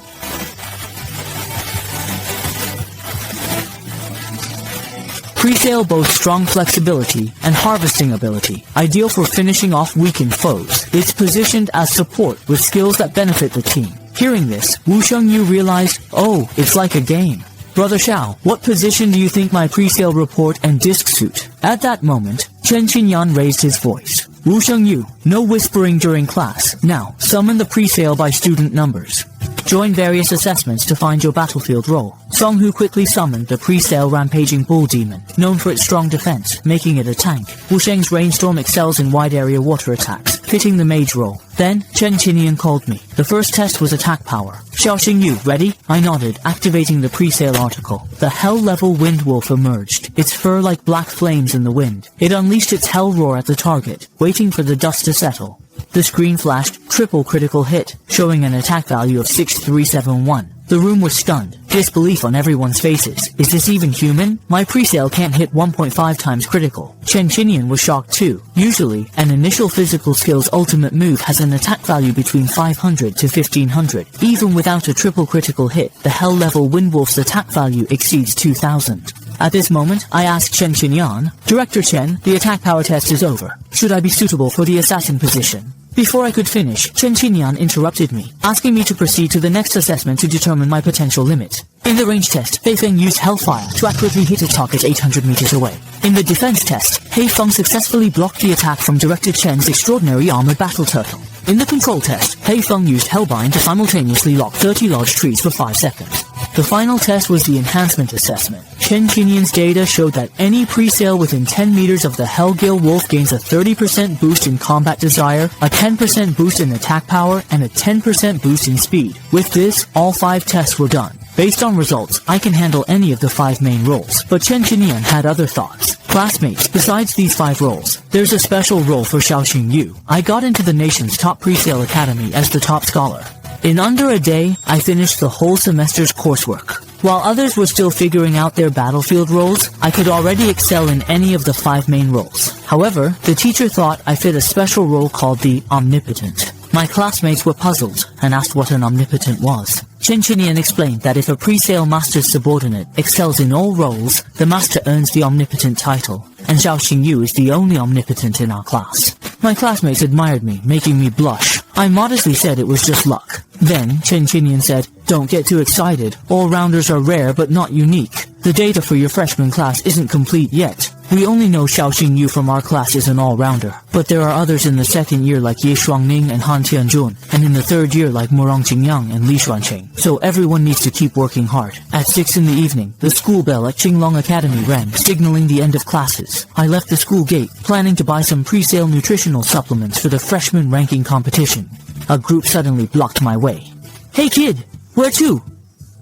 Pre-sale boasts strong flexibility and harvesting ability, ideal for finishing off weakened foes. It's positioned as support with skills that benefit the team. Hearing this, Wu Shengyu realized, "Oh, it's like a game." "Brother Xiao, what position do you think my pre-sale report and disc suit?" At that moment, Chen Qinyan raised his voice. "Wu Shengyu, no whispering during class. Now, summon the pre-sale by student numbers. Join various assessments to find your battlefield role." Songhu quickly summoned the pre-sale rampaging bull demon, known for its strong defense, making it a tank. Wu Sheng's rainstorm excels in wide-area water attacks, fitting the mage role. Then, Chen Qinyan called me. The first test was attack power. "Xiao Xingyu, ready?" I nodded, activating the pre-sale article. The hell-level wind wolf emerged, its fur like black flames in the wind. It unleashed its hell roar at the target, waiting for the dust to settle. The screen flashed triple critical hit, showing an attack value of 6371. The room was stunned, disbelief on everyone's faces. Is this even human? My presale can't hit 1.5 times critical. Chen Qinian was shocked too. Usually, an initial physical skill's ultimate move has an attack value between 500 to 1500. Even without a triple critical hit, the Hell level Windwolf's attack value exceeds 2000. At this moment, I asked Chen Qinian, Director Chen, the attack power test is over. Should I be suitable for the assassin position? Before I could finish, Chen Qinian interrupted me, asking me to proceed to the next assessment to determine my potential limit. In the range test, Fei Feng used Hellfire to accurately hit a target 800 meters away. In the defense test, Hei Feng successfully blocked the attack from Director Chen's extraordinary armored battle turtle. In the control test, Hei Feng used Hellbind to simultaneously lock 30 large trees for 5 seconds. The final test was the enhancement assessment. Chen Qinian's data showed that any presale within 10 meters of the Hellgale Wolf gains a 30% boost in combat desire, a 10% boost in attack power, and a 10% boost in speed. With this, all 5 tests were done. Based on results, I can handle any of the 5 main roles, but Chen Qinian had other thoughts. Classmates, besides these 5 roles, there's a special role for Xiaoxing Yu. I got into the nation's top presale academy as the top scholar. In under a day, I finished the whole semester's coursework. While others were still figuring out their battlefield roles, I could already excel in any of the 5 main roles. However, the teacher thought I fit a special role called the Omnipotent. My classmates were puzzled and asked what an Omnipotent was. Chen Qinian explained that if a presale master's subordinate excels in all roles, the master earns the Omnipotent title, and Xiaoxing Yu is the only Omnipotent in our class. My classmates admired me, making me blush. I modestly said it was just luck. Then, Chen Qinian said, Don't get too excited. All-rounders are rare but not unique. The data for your freshman class isn't complete yet. We only know Xiaoxing Yu from our class is an all-rounder. But there are others in the second year like Ye Shuangning and Han Tianjun, and in the third year like Murong Qingyang and Li Xuanqing. So everyone needs to keep working hard. At 6 in the evening, the school bell at Qinglong Academy rang, signaling the end of classes. I left the school gate, planning to buy some pre-sale nutritional supplements for the freshman ranking competition. A group suddenly blocked my way. Hey kid, where to?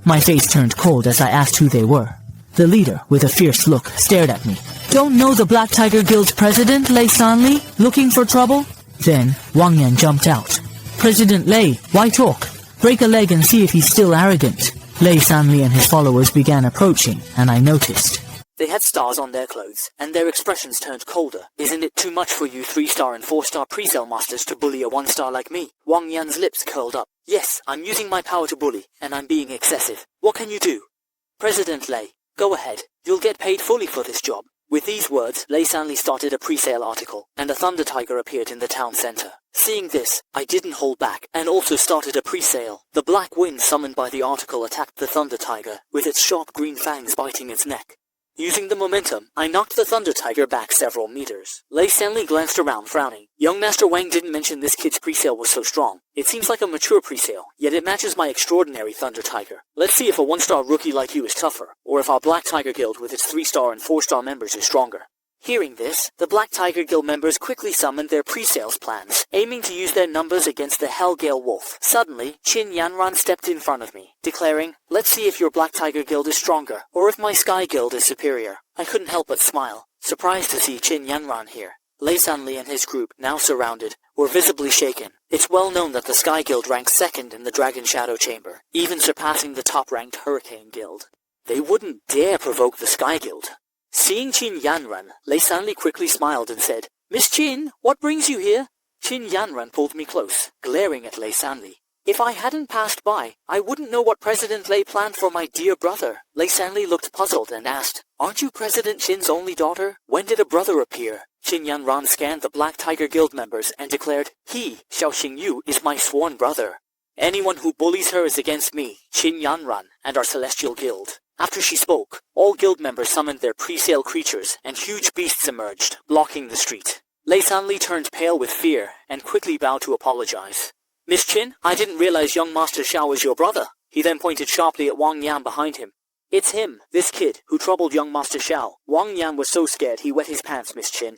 My face turned cold as I asked who they were. The leader, with a fierce look, stared at me. Don't know the Black Tiger Guild's president, Lei Sanli? Looking for trouble? Then, Wang Yan jumped out. President Lei, why talk? Break a leg and see if he's still arrogant. Lei Sanli and his followers began approaching, and I noticed. They had stars on their clothes, and their expressions turned colder. Isn't it too much for you 3-star and 4-star presale masters to bully a 1-star like me? Wang Yan's lips curled up. Yes, I'm using my power to bully, and I'm being excessive. What can you do? President Lei, go ahead. You'll get paid fully for this job. With these words, Lei Sanli started a presale article, and a thunder tiger appeared in the town center. Seeing this, I didn't hold back, and also started a presale. The black wind summoned by the article attacked the thunder tiger, with its sharp green fangs biting its neck. Using the momentum, I knocked the thunder tiger back several meters. Lei Sanli glanced around, frowning. Young Master Wang didn't mention this kid's presale was so strong. It seems like a mature presale, yet it matches my extraordinary thunder tiger. Let's see if a 1-star rookie like you is tougher, or if our Black Tiger Guild with its 3-star and 4-star members is stronger. Hearing this, the Black Tiger Guild members quickly summoned their pre-sales plans, aiming to use their numbers against the Hellgale Wolf. Suddenly, Qin Yanran stepped in front of me, declaring, Let's see if your Black Tiger Guild is stronger, or if my Sky Guild is superior. I couldn't help but smile, surprised to see Qin Yanran here. Lei Sanli and his group, now surrounded, were visibly shaken. It's well known that the Sky Guild ranks second in the Dragon Shadow Chamber, even surpassing the top-ranked Hurricane Guild. They wouldn't dare provoke the Sky Guild. Seeing Qin Yanran, Lei Sanli quickly smiled and said, Miss Qin, what brings you here? Qin Yanran pulled me close, glaring at Lei Sanli. If I hadn't passed by, I wouldn't know what President Lei planned for my dear brother. Lei Sanli looked puzzled and asked, Aren't you President Qin's only daughter? When did a brother appear? Qin Yanran scanned the Black Tiger Guild members and declared, He, Xiaoxing Yu, is my sworn brother. Anyone who bullies her is against me, Qin Yanran, and our Celestial Guild. After she spoke, all guild members summoned their pre-sale creatures, and huge beasts emerged, blocking the street. Lei Sanli turned pale with fear, and quickly bowed to apologize. Miss Qin, I didn't realize young Master Xiao was your brother. He then pointed sharply at Wang Yan behind him. It's him, this kid, who troubled young Master Xiao. Wang Yan was so scared he wet his pants, Miss Qin.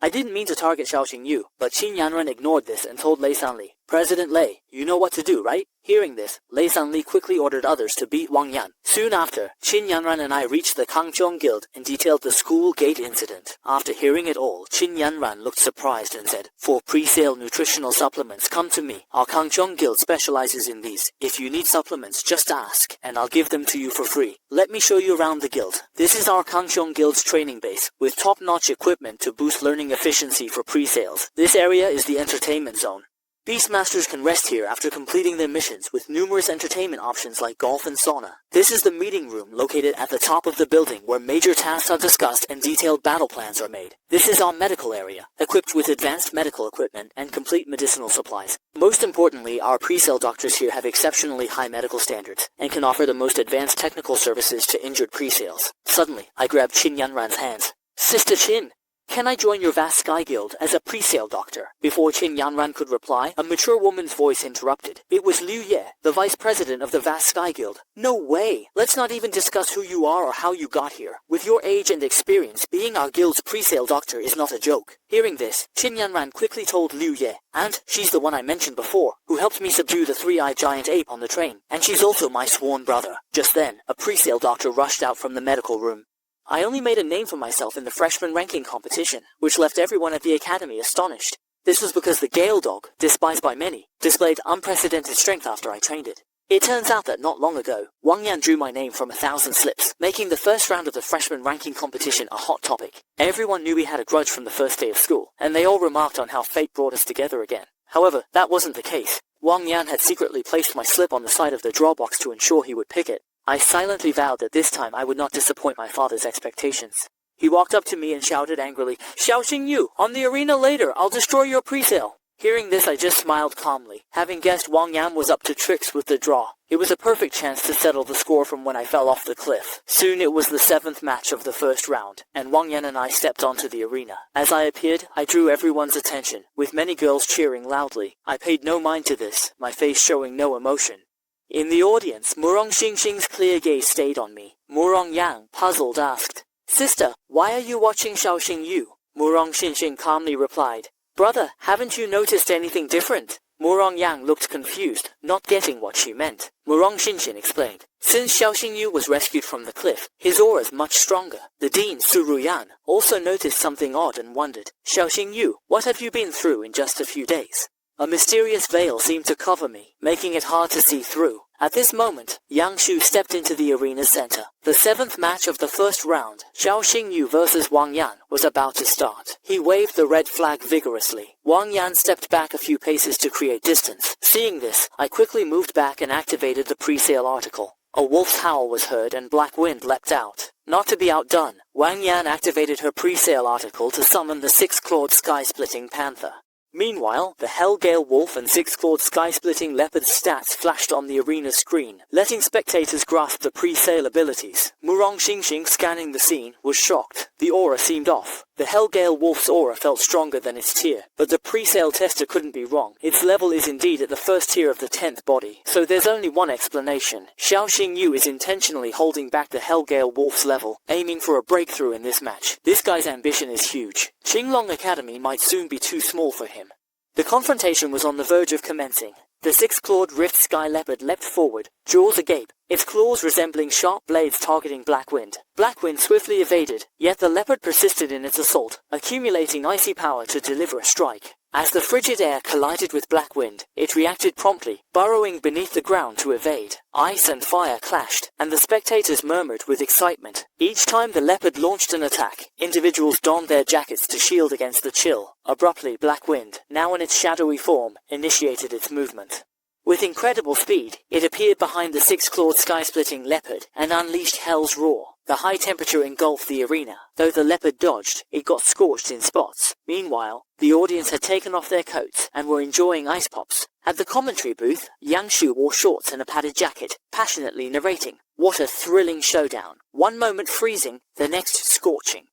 I didn't mean to target Xiaoxing Yu, but Qin Yanran ignored this and told Lei Sanli, President Lei, you know what to do, right? Hearing this, Lei Sanli quickly ordered others to beat Wang Yan. Soon after, Qin Yanran and I reached the Kangzhong Guild and detailed the school gate incident. After hearing it all, Qin Yanran looked surprised and said, "For pre-sale nutritional supplements, come to me. Our Kangzhong Guild specializes in these. If you need supplements, just ask, and I'll give them to you for free. Let me show you around the guild. This is our Kangzhong Guild's training base, with top-notch equipment to boost learning efficiency for pre-sales. This area is the entertainment zone. Beastmasters can rest here after completing their missions with numerous entertainment options like golf and sauna. This is the meeting room located at the top of the building where major tasks are discussed and detailed battle plans are made. This is our medical area, equipped with advanced medical equipment and complete medicinal supplies. Most importantly, our pre-sale doctors here have exceptionally high medical standards and can offer the most advanced technical services to injured pre-sales." Suddenly, I grabbed Qin Yanran's hands. "Sister Qin, can I join your vast Sky Guild as a pre-sale doctor?" Before Qin Yanran could reply, a mature woman's voice interrupted. It was Liu Ye, the vice president of the vast Sky Guild. "No way! Let's not even discuss who you are or how you got here. With your age and experience, being our guild's pre-sale doctor is not a joke." Hearing this, Qin Yanran quickly told Liu Ye, "And she's the one I mentioned before, who helped me subdue the three-eyed giant ape on the train. And she's also my sworn brother." Just then, a pre-sale doctor rushed out from the medical room. I only made a name for myself in the freshman ranking competition, which left everyone at the academy astonished. This was because the Gale Dog, despised by many, displayed unprecedented strength after I trained it. It turns out that not long ago, Wang Yan drew my name from 1,000 slips, making the first round of the freshman ranking competition a hot topic. Everyone knew we had a grudge from the first day of school, and they all remarked on how fate brought us together again. However, that wasn't the case. Wang Yan had secretly placed my slip on the side of the draw box to ensure he would pick it. I silently vowed that this time I would not disappoint my father's expectations. He walked up to me and shouted angrily, "Xiaoxing Yu, on the arena later, I'll destroy your pre-sale." Hearing this, I just smiled calmly, having guessed Wang Yan was up to tricks with the draw. It was a perfect chance to settle the score from when I fell off the cliff. Soon it was the 7th match of the first round, and Wang Yan and I stepped onto the arena. As I appeared, I drew everyone's attention, with many girls cheering loudly. I paid no mind to this, my face showing no emotion. In the audience, Murong Xingxing's clear gaze stayed on me. Murong Yang, puzzled, asked, "Sister, why are you watching Xiaoxing Yu?" Murong Xingxing calmly replied, "Brother, haven't you noticed anything different?" Murong Yang looked confused, not getting what she meant. Murong Xingxing explained, "Since Xiaoxing Yu was rescued from the cliff, his aura is much stronger." The dean, Su Ruyan, also noticed something odd and wondered, "Xiaoxing Yu, what have you been through in just a few days?" A mysterious veil seemed to cover me, making it hard to see through. At this moment, Yang Shu stepped into the arena's center. The 7th match of the first round, Xiaoxing Yu versus Wang Yan, was about to start. He waved the red flag vigorously. Wang Yan stepped back a few paces to create distance. Seeing this, I quickly moved back and activated the pre-sale article. A wolf's howl was heard and black wind leapt out. Not to be outdone, Wang Yan activated her pre-sale article to summon the six-clawed sky-splitting panther. Meanwhile, the Hellgale Wolf and six-clawed sky-splitting leopard's stats flashed on the arena screen, letting spectators grasp the pre-sale abilities. Murong Xingxing, scanning the scene, was shocked. The aura seemed off. The Hellgale Wolf's aura felt stronger than its tier, but the pre-sale tester couldn't be wrong. Its level is indeed at the first tier of the 10th body, so there's only one explanation. Xiaoxing Yu is intentionally holding back the Hellgale Wolf's level, aiming for a breakthrough in this match. This guy's ambition is huge. Qinglong Academy might soon be too small for him. The confrontation was on the verge of commencing. The six-clawed rift sky leopard leapt forward, jaws agape, its claws resembling sharp blades targeting Blackwind. Blackwind swiftly evaded, yet the leopard persisted in its assault, accumulating icy power to deliver a strike. As the frigid air collided with Blackwind, it reacted promptly, burrowing beneath the ground to evade. Ice and fire clashed, and the spectators murmured with excitement. Each time the leopard launched an attack, individuals donned their jackets to shield against the chill. Abruptly, Blackwind, now in its shadowy form, initiated its movement. With incredible speed, it appeared behind the six-clawed sky-splitting leopard and unleashed Hell's Roar. The high temperature engulfed the arena. Though the leopard dodged, it got scorched in spots. Meanwhile, the audience had taken off their coats and were enjoying ice pops. At the commentary booth, Yang Shu wore shorts and a padded jacket, passionately narrating. What a thrilling showdown. One moment freezing, the next scorching.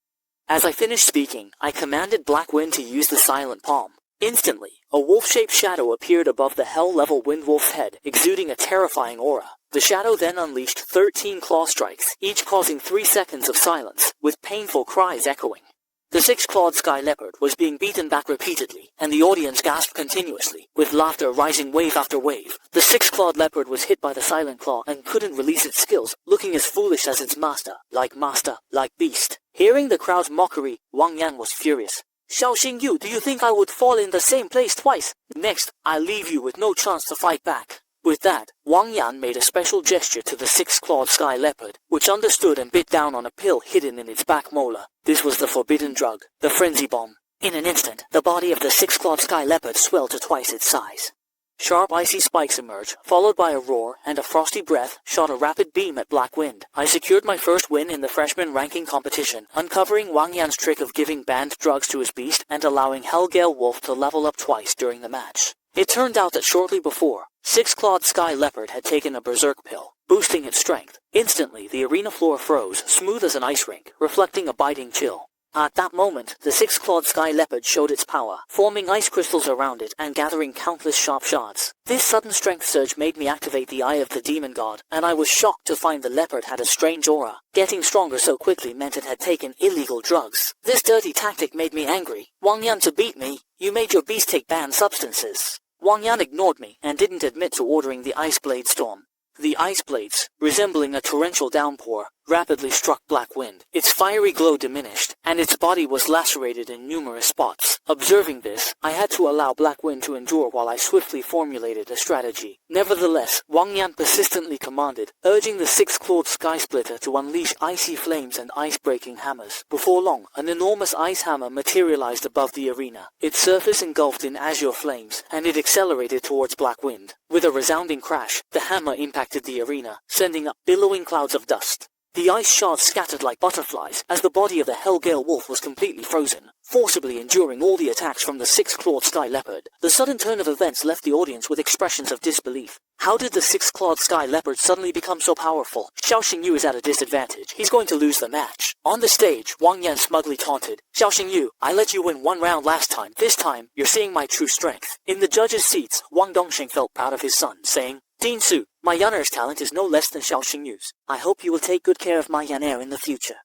As I finished speaking, I commanded Blackwind to use the silent palm. Instantly, a wolf-shaped shadow appeared above the hell-level Windwolf's head, exuding a terrifying aura. The shadow then unleashed 13 claw strikes, each causing 3 seconds of silence, with painful cries echoing. The six-clawed sky leopard was being beaten back repeatedly, and the audience gasped continuously, with laughter rising wave after wave. The six-clawed leopard was hit by the silent claw and couldn't release its skills, looking as foolish as its master, like beast. Hearing the crowd's mockery, Wang Yan was furious. Xiao Xingyu, do you think I would fall in the same place twice? Next, I leave you with no chance to fight back. With that, Wang Yan made a special gesture to the six-clawed sky leopard, which understood and bit down on a pill hidden in its back molar. This was the forbidden drug, the frenzy bomb. In an instant, the body of the six-clawed sky leopard swelled to twice its size. Sharp icy spikes emerged, followed by a roar, and a frosty breath shot a rapid beam at Black Wind. I secured my first win in the freshman ranking competition, uncovering Wang Yan's trick of giving banned drugs to his beast and allowing Hellgale Wolf to level up twice during the match. It turned out that shortly before, Six-Clawed Sky Leopard had taken a berserk pill, boosting its strength. Instantly, the arena floor froze, smooth as an ice rink, reflecting a biting chill. At that moment, the six-clawed sky leopard showed its power, forming ice crystals around it and gathering countless sharp shards. This sudden strength surge made me activate the Eye of the Demon God, and I was shocked to find the leopard had a strange aura. Getting stronger so quickly meant it had taken illegal drugs. This dirty tactic made me angry. Wang Yan, to beat me, you made your beast take banned substances. Wang Yan ignored me and didn't admit to ordering the Ice Blade Storm. The ice blades, resembling a torrential downpour, rapidly struck Black Wind. Its fiery glow diminished, and its body was lacerated in numerous spots. Observing this, I had to allow Black Wind to endure while I swiftly formulated a strategy. Nevertheless, Wang Yan persistently commanded, urging the six-clawed Sky Splitter to unleash icy flames and ice-breaking hammers. Before long, an enormous ice hammer materialized above the arena, its surface engulfed in azure flames, and it accelerated towards Black Wind. With a resounding crash, the hammer impacted the arena, sending up billowing clouds of dust. The ice shards scattered like butterflies as the body of the Hellgale Wolf was completely frozen, forcibly enduring all the attacks from the six-clawed Sky Leopard. The sudden turn of events left the audience with expressions of disbelief. How did the six-clawed Sky Leopard suddenly become so powerful? Xiao Xingyu is at a disadvantage. He's going to lose the match. On the stage, Wang Yan smugly taunted, Xiao Xingyu, I let you win one round last time. This time, you're seeing my true strength. In the judges' seats, Wang Dongxing felt proud of his son, saying, Dean Su, my Yan'er's talent is no less than Xiao Xingyu's. I hope you will take good care of my Yan'er in the future.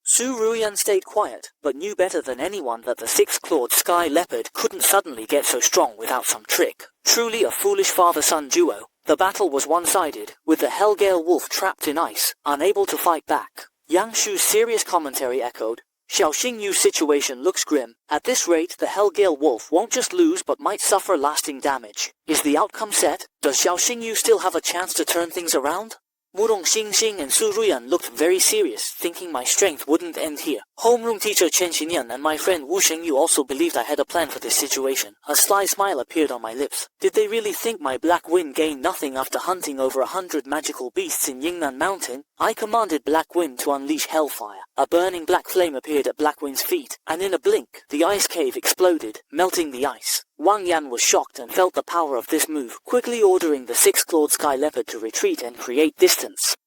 Su Ruyan stayed quiet, but knew better than anyone that the six-clawed Sky Leopard couldn't suddenly get so strong without some trick. Truly a foolish father-son duo. The battle was one-sided, with the Hellgale Wolf trapped in ice, unable to fight back. Yang Shu's serious commentary echoed, Xiao Xingyu's situation looks grim. At this rate, the Hellgale Wolf won't just lose but might suffer lasting damage. Is the outcome set? Does Xiao Xingyu still have a chance to turn things around? Wudong Xingxing and Su Ruyan looked very serious, thinking my strength wouldn't end here. Homeroom teacher Chen Xinyan and my friend Wu Shengyu also believed I had a plan for this situation. A sly smile appeared on my lips. Did they really think my Black Wind gained nothing after hunting over 100 magical beasts in Yingnan Mountain? I commanded Black Wind to unleash hellfire. A burning black flame appeared at Black Wind's feet, and in a blink, the ice cave exploded, melting the ice. Wang Yan was shocked and felt the power of this move, quickly ordering the six-clawed Sky Leopard to retreat and create distance.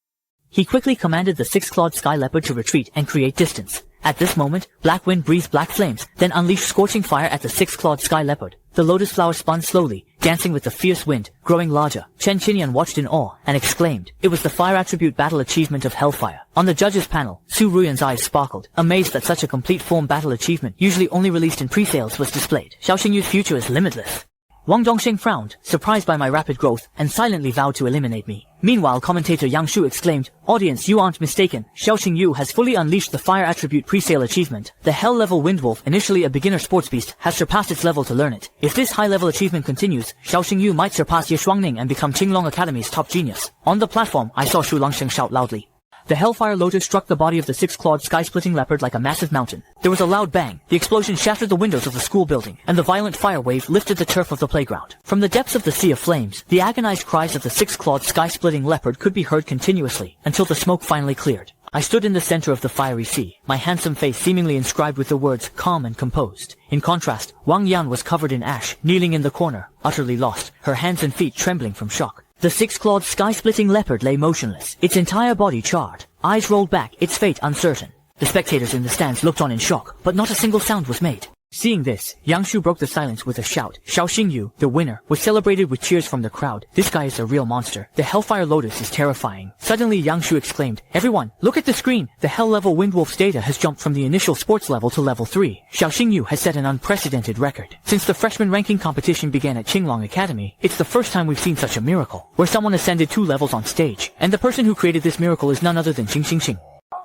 He quickly commanded the six-clawed Sky Leopard to retreat and create distance. At this moment, Black Wind breathed black flames, then unleashed scorching fire at the six-clawed Sky Leopard. The lotus flower spun slowly, dancing with the fierce wind, growing larger. Chen Qinyan watched in awe and exclaimed, it was the fire attribute battle achievement of Hellfire. On the judges' panel, Su Ruyan's eyes sparkled, amazed that such a complete form battle achievement, usually only released in pre-sales, was displayed. Xiao Xingyu's future is limitless. Wang Dongxing frowned, surprised by my rapid growth, and silently vowed to eliminate me. Meanwhile, commentator Yang Shu exclaimed, Audience, you aren't mistaken. Xiao Xingyu has fully unleashed the fire attribute pre-sale achievement. The hell-level Windwolf, initially a beginner sports beast, has surpassed its level to learn it. If this high-level achievement continues, Xiao Xingyu might surpass Ye Shuangning and become Qinglong Academy's top genius. On the platform, I saw Shu Langsheng shout loudly. The Hellfire Lotus struck the body of the six-clawed sky-splitting leopard like a massive mountain. There was a loud bang. The explosion shattered the windows of the school building, and the violent fire wave lifted the turf of the playground. From the depths of the sea of flames, the agonized cries of the six-clawed sky-splitting leopard could be heard continuously, until the smoke finally cleared. I stood in the center of the fiery sea, my handsome face seemingly inscribed with the words calm and composed. In contrast, Wang Yan was covered in ash, kneeling in the corner, utterly lost, her hands and feet trembling from shock. The six-clawed sky-splitting leopard lay motionless, its entire body charred, eyes rolled back, its fate uncertain. The spectators in the stands looked on in shock, but not a single sound was made. Seeing this, Yang Shu broke the silence with a shout. Xiao Xingyu, the winner, was celebrated with cheers from the crowd. This guy is a real monster. The Hellfire Lotus is terrifying. Suddenly Yang Shu exclaimed, "Everyone, look at the screen! The Hell level Windwolf's data has jumped from the initial sports level to level 3. Xiao Xingyu has set an unprecedented record. Since the freshman ranking competition began at Qinglong Academy, it's the first time we've seen such a miracle, where someone ascended 2 levels on stage. And the person who created this miracle is none other than Xing.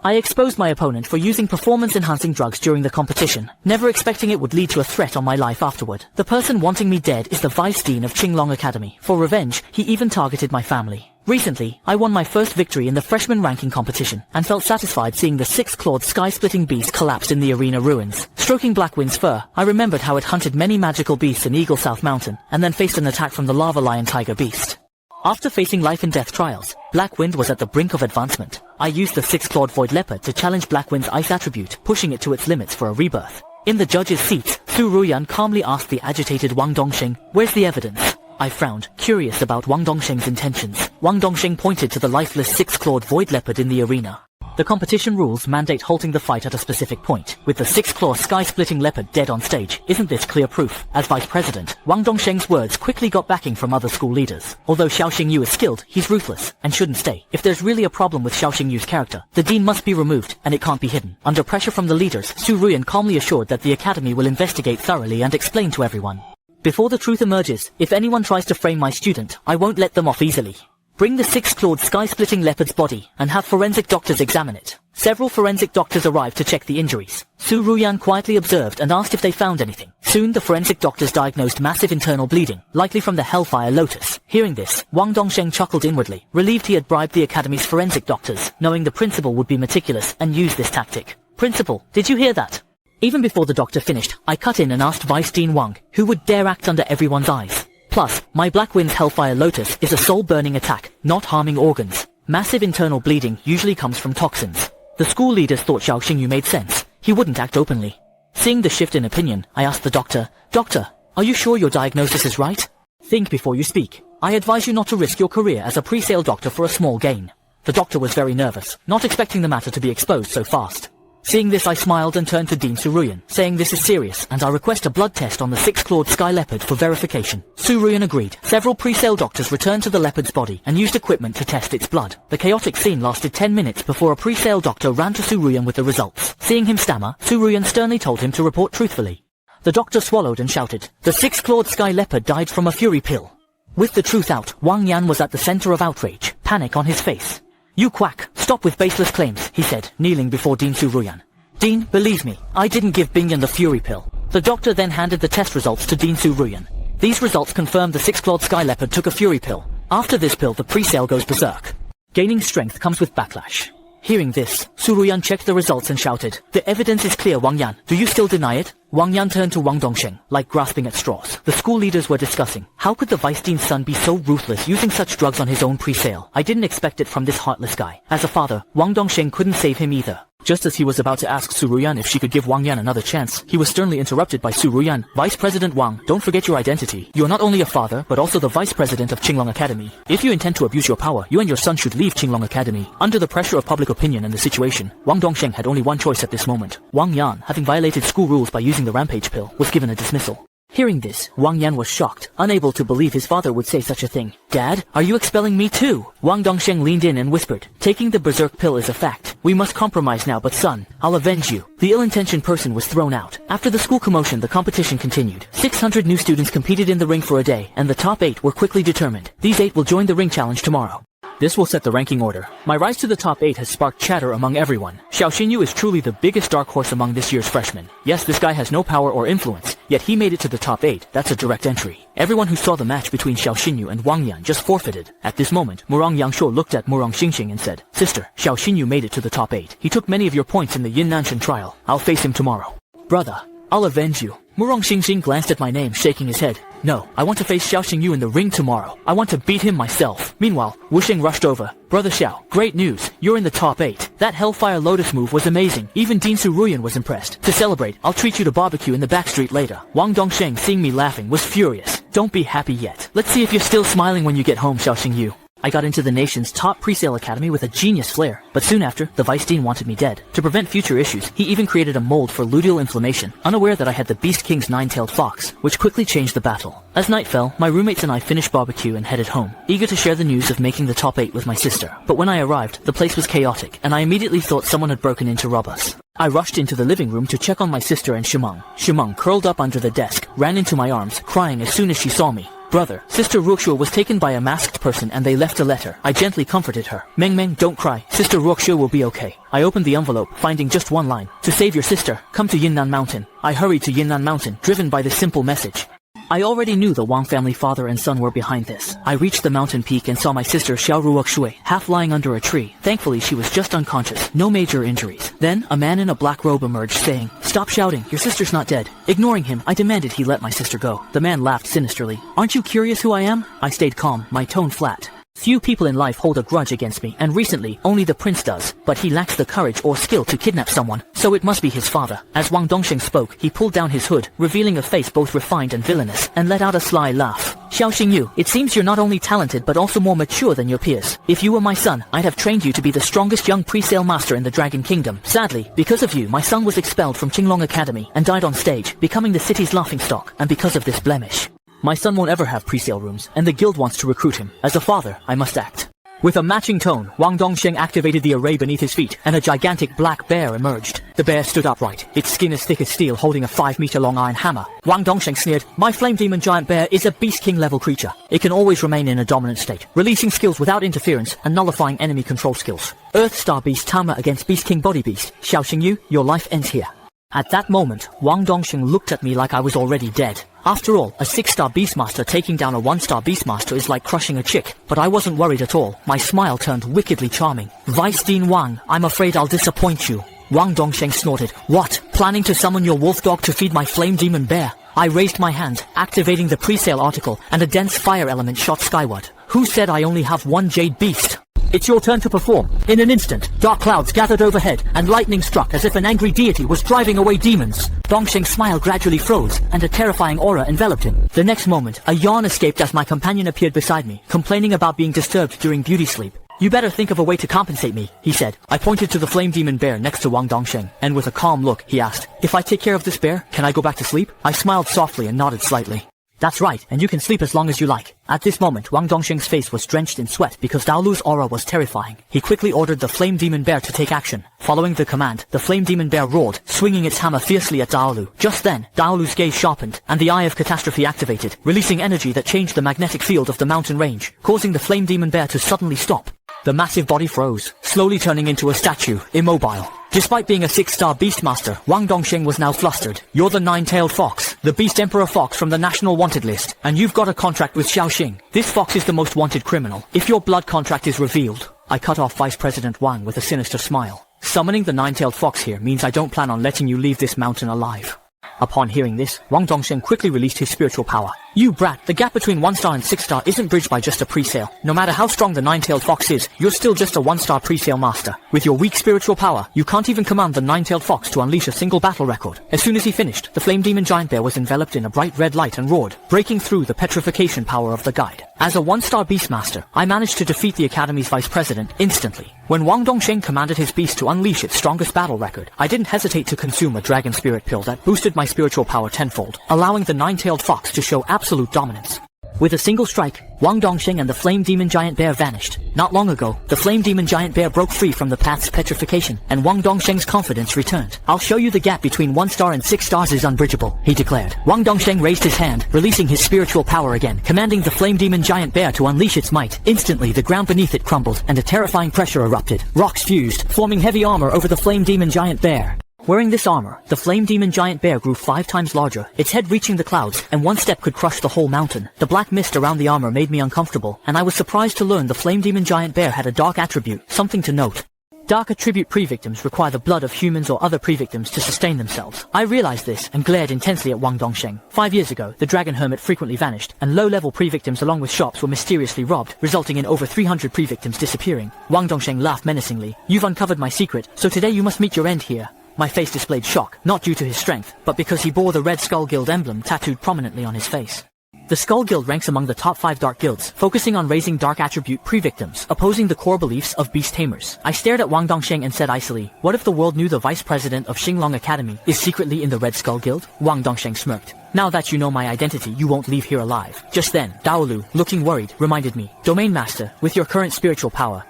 I exposed my opponent for using performance-enhancing drugs during the competition, never expecting it would lead to a threat on my life afterward. The person wanting me dead is the Vice Dean of Qinglong Academy. For revenge, he even targeted my family. Recently, I won my first victory in the freshman ranking competition, and felt satisfied seeing the 6-clawed sky-splitting beast collapse in the arena ruins. Stroking Blackwind's fur, I remembered how it hunted many magical beasts in Eagle South Mountain, and then faced an attack from the Lava Lion Tiger Beast. After facing life and death trials, Blackwind was at the brink of advancement. I used the 6-clawed Void Leopard to challenge Blackwind's ice attribute, pushing it to its limits for a rebirth. In the judges' seats, Su Ruyan calmly asked the agitated Wang Dongxing, "Where's the evidence?" I frowned, curious about Wang Dongxing's intentions. Wang Dongxing pointed to the lifeless 6-clawed Void Leopard in the arena. The competition rules mandate halting the fight at a specific point, with the 6-claw sky-splitting leopard dead on stage. Isn't this clear proof? As vice president, Wang Dongsheng's words quickly got backing from other school leaders. Although Xiao Xingyu is skilled, he's ruthless, and shouldn't stay. If there's really a problem with Xiao Xingyu's character, the dean must be removed, and it can't be hidden. Under pressure from the leaders, Su Ruyan calmly assured that the academy will investigate thoroughly and explain to everyone. Before the truth emerges, if anyone tries to frame my student, I won't let them off easily. Bring the 6-clawed sky-splitting leopard's body, and have forensic doctors examine it. Several forensic doctors arrived to check the injuries. Su Ruyan quietly observed and asked if they found anything. Soon the forensic doctors diagnosed massive internal bleeding, likely from the Hellfire Lotus. Hearing this, Wang Dongsheng chuckled inwardly, relieved he had bribed the academy's forensic doctors, knowing the principal would be meticulous and use this tactic. "Principal, did you hear that?" Even before the doctor finished, I cut in and asked Vice Dean Wang, who would dare act under everyone's eyes. Plus, my Blackwind's Hellfire Lotus is a soul-burning attack, not harming organs. Massive internal bleeding usually comes from toxins. The school leaders thought Xiao Xingyu made sense. He wouldn't act openly. Seeing the shift in opinion, I asked the doctor, "Doctor, are you sure your diagnosis is right? Think before you speak. I advise you not to risk your career as a pre-sale doctor for a small gain." The doctor was very nervous, not expecting the matter to be exposed so fast. Seeing this, I smiled and turned to Dean Su Ruyan, saying this is serious, and I'll request a blood test on the 6-clawed sky leopard for verification. Su Ruyan agreed. Several pre-sale doctors returned to the leopard's body and used equipment to test its blood. The chaotic scene lasted 10 minutes before a pre-sale doctor ran to Su Ruyan with the results. Seeing him stammer, Su Ruyan sternly told him to report truthfully. The doctor swallowed and shouted, "The 6-clawed sky leopard died from a fury pill." With the truth out, Wang Yan was at the center of outrage, panic on his face. "You quack, stop with baseless claims," he said, kneeling before Dean Su Ruyan. "Dean, believe me, I didn't give Bingyan the fury pill." The doctor then handed the test results to Dean Su Ruyan. These results confirmed the 6-clawed sky leopard took a fury pill. After this pill, the pre-sale goes berserk. Gaining strength comes with backlash. Hearing this, Su Ruyan checked the results and shouted, "The evidence is clear, Wang Yan. Do you still deny it?" Wang Yan turned to Wang Dongsheng, like grasping at straws. The school leaders were discussing, how could the Vice Dean's son be so ruthless using such drugs on his own pre-sale? I didn't expect it from this heartless guy. As a father, Wang Dongsheng couldn't save him either. Just as he was about to ask Su Ruyan if she could give Wang Yan another chance, he was sternly interrupted by Su Ruyan. "Vice President Wang, don't forget your identity. You're not only a father, but also the Vice President of Qinglong Academy. If you intend to abuse your power, you and your son should leave Qinglong Academy." Under the pressure of public opinion and the situation, Wang Dongsheng had only one choice at this moment. Wang Yan, having violated school rules by using the rampage pill, was given a dismissal. Hearing this, Wang Yan was shocked, unable to believe his father would say such a thing. "Dad, are you expelling me too?" Wang Dongsheng leaned in and whispered, "Taking the berserk pill is a fact. We must compromise now, but son, I'll avenge you." The ill-intentioned person was thrown out. After the school commotion, the competition continued. 600 new students competed in the ring for a day, and the top 8 were quickly determined. These 8 will join the ring challenge tomorrow. This will set the ranking order. My rise to the top 8 has sparked chatter among everyone. Xiao Xinyu is truly the biggest dark horse among this year's freshmen. Yes, this guy has no power or influence, yet he made it to the top 8. That's a direct entry. Everyone who saw the match between Xiao Xinyu and Wang Yan just forfeited. At this moment, Murong Yangshuo looked at Murong Xingxing and said, "Sister, Xiao Xinyu made it to the top 8. He took many of your points in the Yin Nanshan trial. I'll face him tomorrow." "Brother, I'll avenge you." Murong Xingxing glanced at my name, shaking his head. "No, I want to face Xiao Xingyu in the ring tomorrow. I want to beat him myself." Meanwhile, Wusheng rushed over. "Brother Xiao, great news. You're in the top 8. That Hellfire Lotus move was amazing. Even Dean Su Ruyan was impressed. To celebrate, I'll treat you to barbecue in the back street later." Wang Dongsheng, seeing me laughing, was furious. "Don't be happy yet. Let's see if you're still smiling when you get home, Xiao Xingyu." I got into the nation's top presale academy with a genius flair, but soon after, the vice dean wanted me dead. To prevent future issues, he even created a mold for luteal inflammation, unaware that I had the Beast King's nine-tailed fox, which quickly changed the battle. As night fell, my roommates and I finished barbecue and headed home, eager to share the news of making the top 8 with my sister. But when I arrived, the place was chaotic, and I immediately thought someone had broken in to rob us. I rushed into the living room to check on my sister and Shimeng. Shimeng, curled up under the desk, ran into my arms, crying as soon as she saw me. Brother, Sister Ruoxue was taken by a masked person and they left a letter. I gently comforted her. Meng, don't cry. Sister Ruoxue will be okay. I opened the envelope, finding just one line. To save your sister, come to Yinnan Mountain. I hurried to Yinnan Mountain, driven by this simple message. I already knew the Wang family father and son were behind this. I reached the mountain peak and saw my sister Xiao Ruoxue, half lying under a tree. Thankfully, she was just unconscious, no major injuries. Then, a man in a black robe emerged, saying, "Stop shouting, your sister's not dead." Ignoring him, I demanded he let my sister go. The man laughed sinisterly. "Aren't you curious who I am?" I stayed calm, my tone flat. Few people in life hold a grudge against me, and recently, only the prince does. But he lacks the courage or skill to kidnap someone, so it must be his father. As Wang Dongsheng spoke, he pulled down his hood, revealing a face both refined and villainous, and let out a sly laugh. "Xiao Xingyu, it seems you're not only talented but also more mature than your peers. If you were my son, I'd have trained you to be the strongest young presale master in the Dragon Kingdom. Sadly, because of you, my son was expelled from Qinglong Academy and died on stage, becoming the city's laughingstock, and because of this blemish. My son won't ever have presale rooms, and the guild wants to recruit him. As a father, I must act." With a matching tone, Wang Dongsheng activated the array beneath his feet, and a gigantic black bear emerged. The bear stood upright, its skin as thick as steel, holding a 5-meter-long iron hammer. Wang Dongsheng sneered, "My Flame Demon Giant Bear is a Beast King level creature. It can always remain in a dominant state, releasing skills without interference and nullifying enemy control skills. Earth Star Beast tamer against Beast King Body Beast. Xiao Xingyu, your life ends here." At that moment, Wang Dongsheng looked at me like I was already dead. After all, a 6-star Beastmaster taking down a 1-star Beastmaster is like crushing a chick. But I wasn't worried at all. My smile turned wickedly charming. "Vice Dean Wang, I'm afraid I'll disappoint you." Wang Dongsheng snorted. "What? Planning to summon your wolf dog to feed my Flame Demon Bear?" I raised my hand, activating the presale article, and a dense fire element shot skyward. "Who said I only have one Jade Beast?" "It's your turn to perform." In an instant, dark clouds gathered overhead, and lightning struck as if an angry deity was driving away demons. Dongsheng's smile gradually froze, and a terrifying aura enveloped him. The next moment, a yawn escaped as my companion appeared beside me, complaining about being disturbed during beauty sleep. "You better think of a way to compensate me," he said. I pointed to the Flame Demon Bear next to Wang Dongsheng, and with a calm look, he asked, "If I take care of this bear, can I go back to sleep?" I smiled softly and nodded slightly. "That's right, and you can sleep as long as you like." At this moment, Wang Dongsheng's face was drenched in sweat because Daolu's aura was terrifying. He quickly ordered the Flame Demon Bear to take action. Following the command, the Flame Demon Bear roared, swinging its hammer fiercely at Daolu. Just then, Daolu's gaze sharpened, and the Eye of Catastrophe activated, releasing energy that changed the magnetic field of the mountain range, causing the Flame Demon Bear to suddenly stop. The massive body froze, slowly turning into a statue, immobile. Despite being a 6-star Beastmaster, Wang Dongsheng was now flustered. "You're the 9-tailed fox, the Beast Emperor Fox from the National Wanted List, and you've got a contract with Xiaoxing. This fox is the most wanted criminal. If your blood contract is revealed..." I cut off Vice President Wang with a sinister smile. "Summoning the 9-tailed fox here means I don't plan on letting you leave this mountain alive." Upon hearing this, Wang Dongsheng quickly released his spiritual power. "You brat, the gap between 1-star and 6-star isn't bridged by just a presale. No matter how strong the 9-tailed fox is, you're still just a 1-star presale master. With your weak spiritual power, you can't even command the 9-tailed fox to unleash a single battle record." As soon as he finished, the Flame Demon Giant Bear was enveloped in a bright red light and roared, breaking through the petrification power of the guide. As a 1-star Beastmaster, I managed to defeat the Academy's Vice President instantly. When Wang Dongsheng commanded his beast to unleash its strongest battle record, I didn't hesitate to consume a Dragon Spirit Pill that boosted my spiritual power tenfold, allowing the 9-tailed fox to show absolute dominance. With a single strike, Wang Dongsheng and the Flame Demon Giant Bear vanished. Not long ago, the Flame Demon Giant Bear broke free from the path's petrification, and Wang Dongsheng's confidence returned. "I'll show you the gap between 1-star and 6 stars is unbridgeable," he declared. Wang Dongsheng raised his hand, releasing his spiritual power again, commanding the Flame Demon Giant Bear to unleash its might. Instantly, the ground beneath it crumbled, and a terrifying pressure erupted. Rocks fused, forming heavy armor over the Flame Demon Giant Bear. Wearing this armor, the Flame Demon Giant Bear grew 5 times larger, its head reaching the clouds, and one step could crush the whole mountain. The black mist around the armor made me uncomfortable, and I was surprised to learn the Flame Demon Giant Bear had a dark attribute, something to note. Dark attribute pre-victims require the blood of humans or other pre-victims to sustain themselves. I realized this and glared intensely at Wang Dongsheng. 5 years ago, the Dragon Hermit frequently vanished, and low-level pre-victims along with shops were mysteriously robbed, resulting in over 300 pre-victims disappearing. Wang Dongsheng laughed menacingly. "You've uncovered my secret, so today you must meet your end here." My face displayed shock, not due to his strength, but because he bore the Red Skull Guild emblem tattooed prominently on his face. The Skull Guild ranks among the top 5 dark guilds, focusing on raising dark attribute pre-victims, opposing the core beliefs of beast tamers. I stared at Wang Dongsheng and said icily, what if the world knew the vice president of Xinglong Academy is secretly in the Red Skull Guild? Wang Dongsheng smirked. Now that you know my identity, you won't leave here alive. Just then, Daolu, looking worried, reminded me, Domain Master, with your current spiritual power,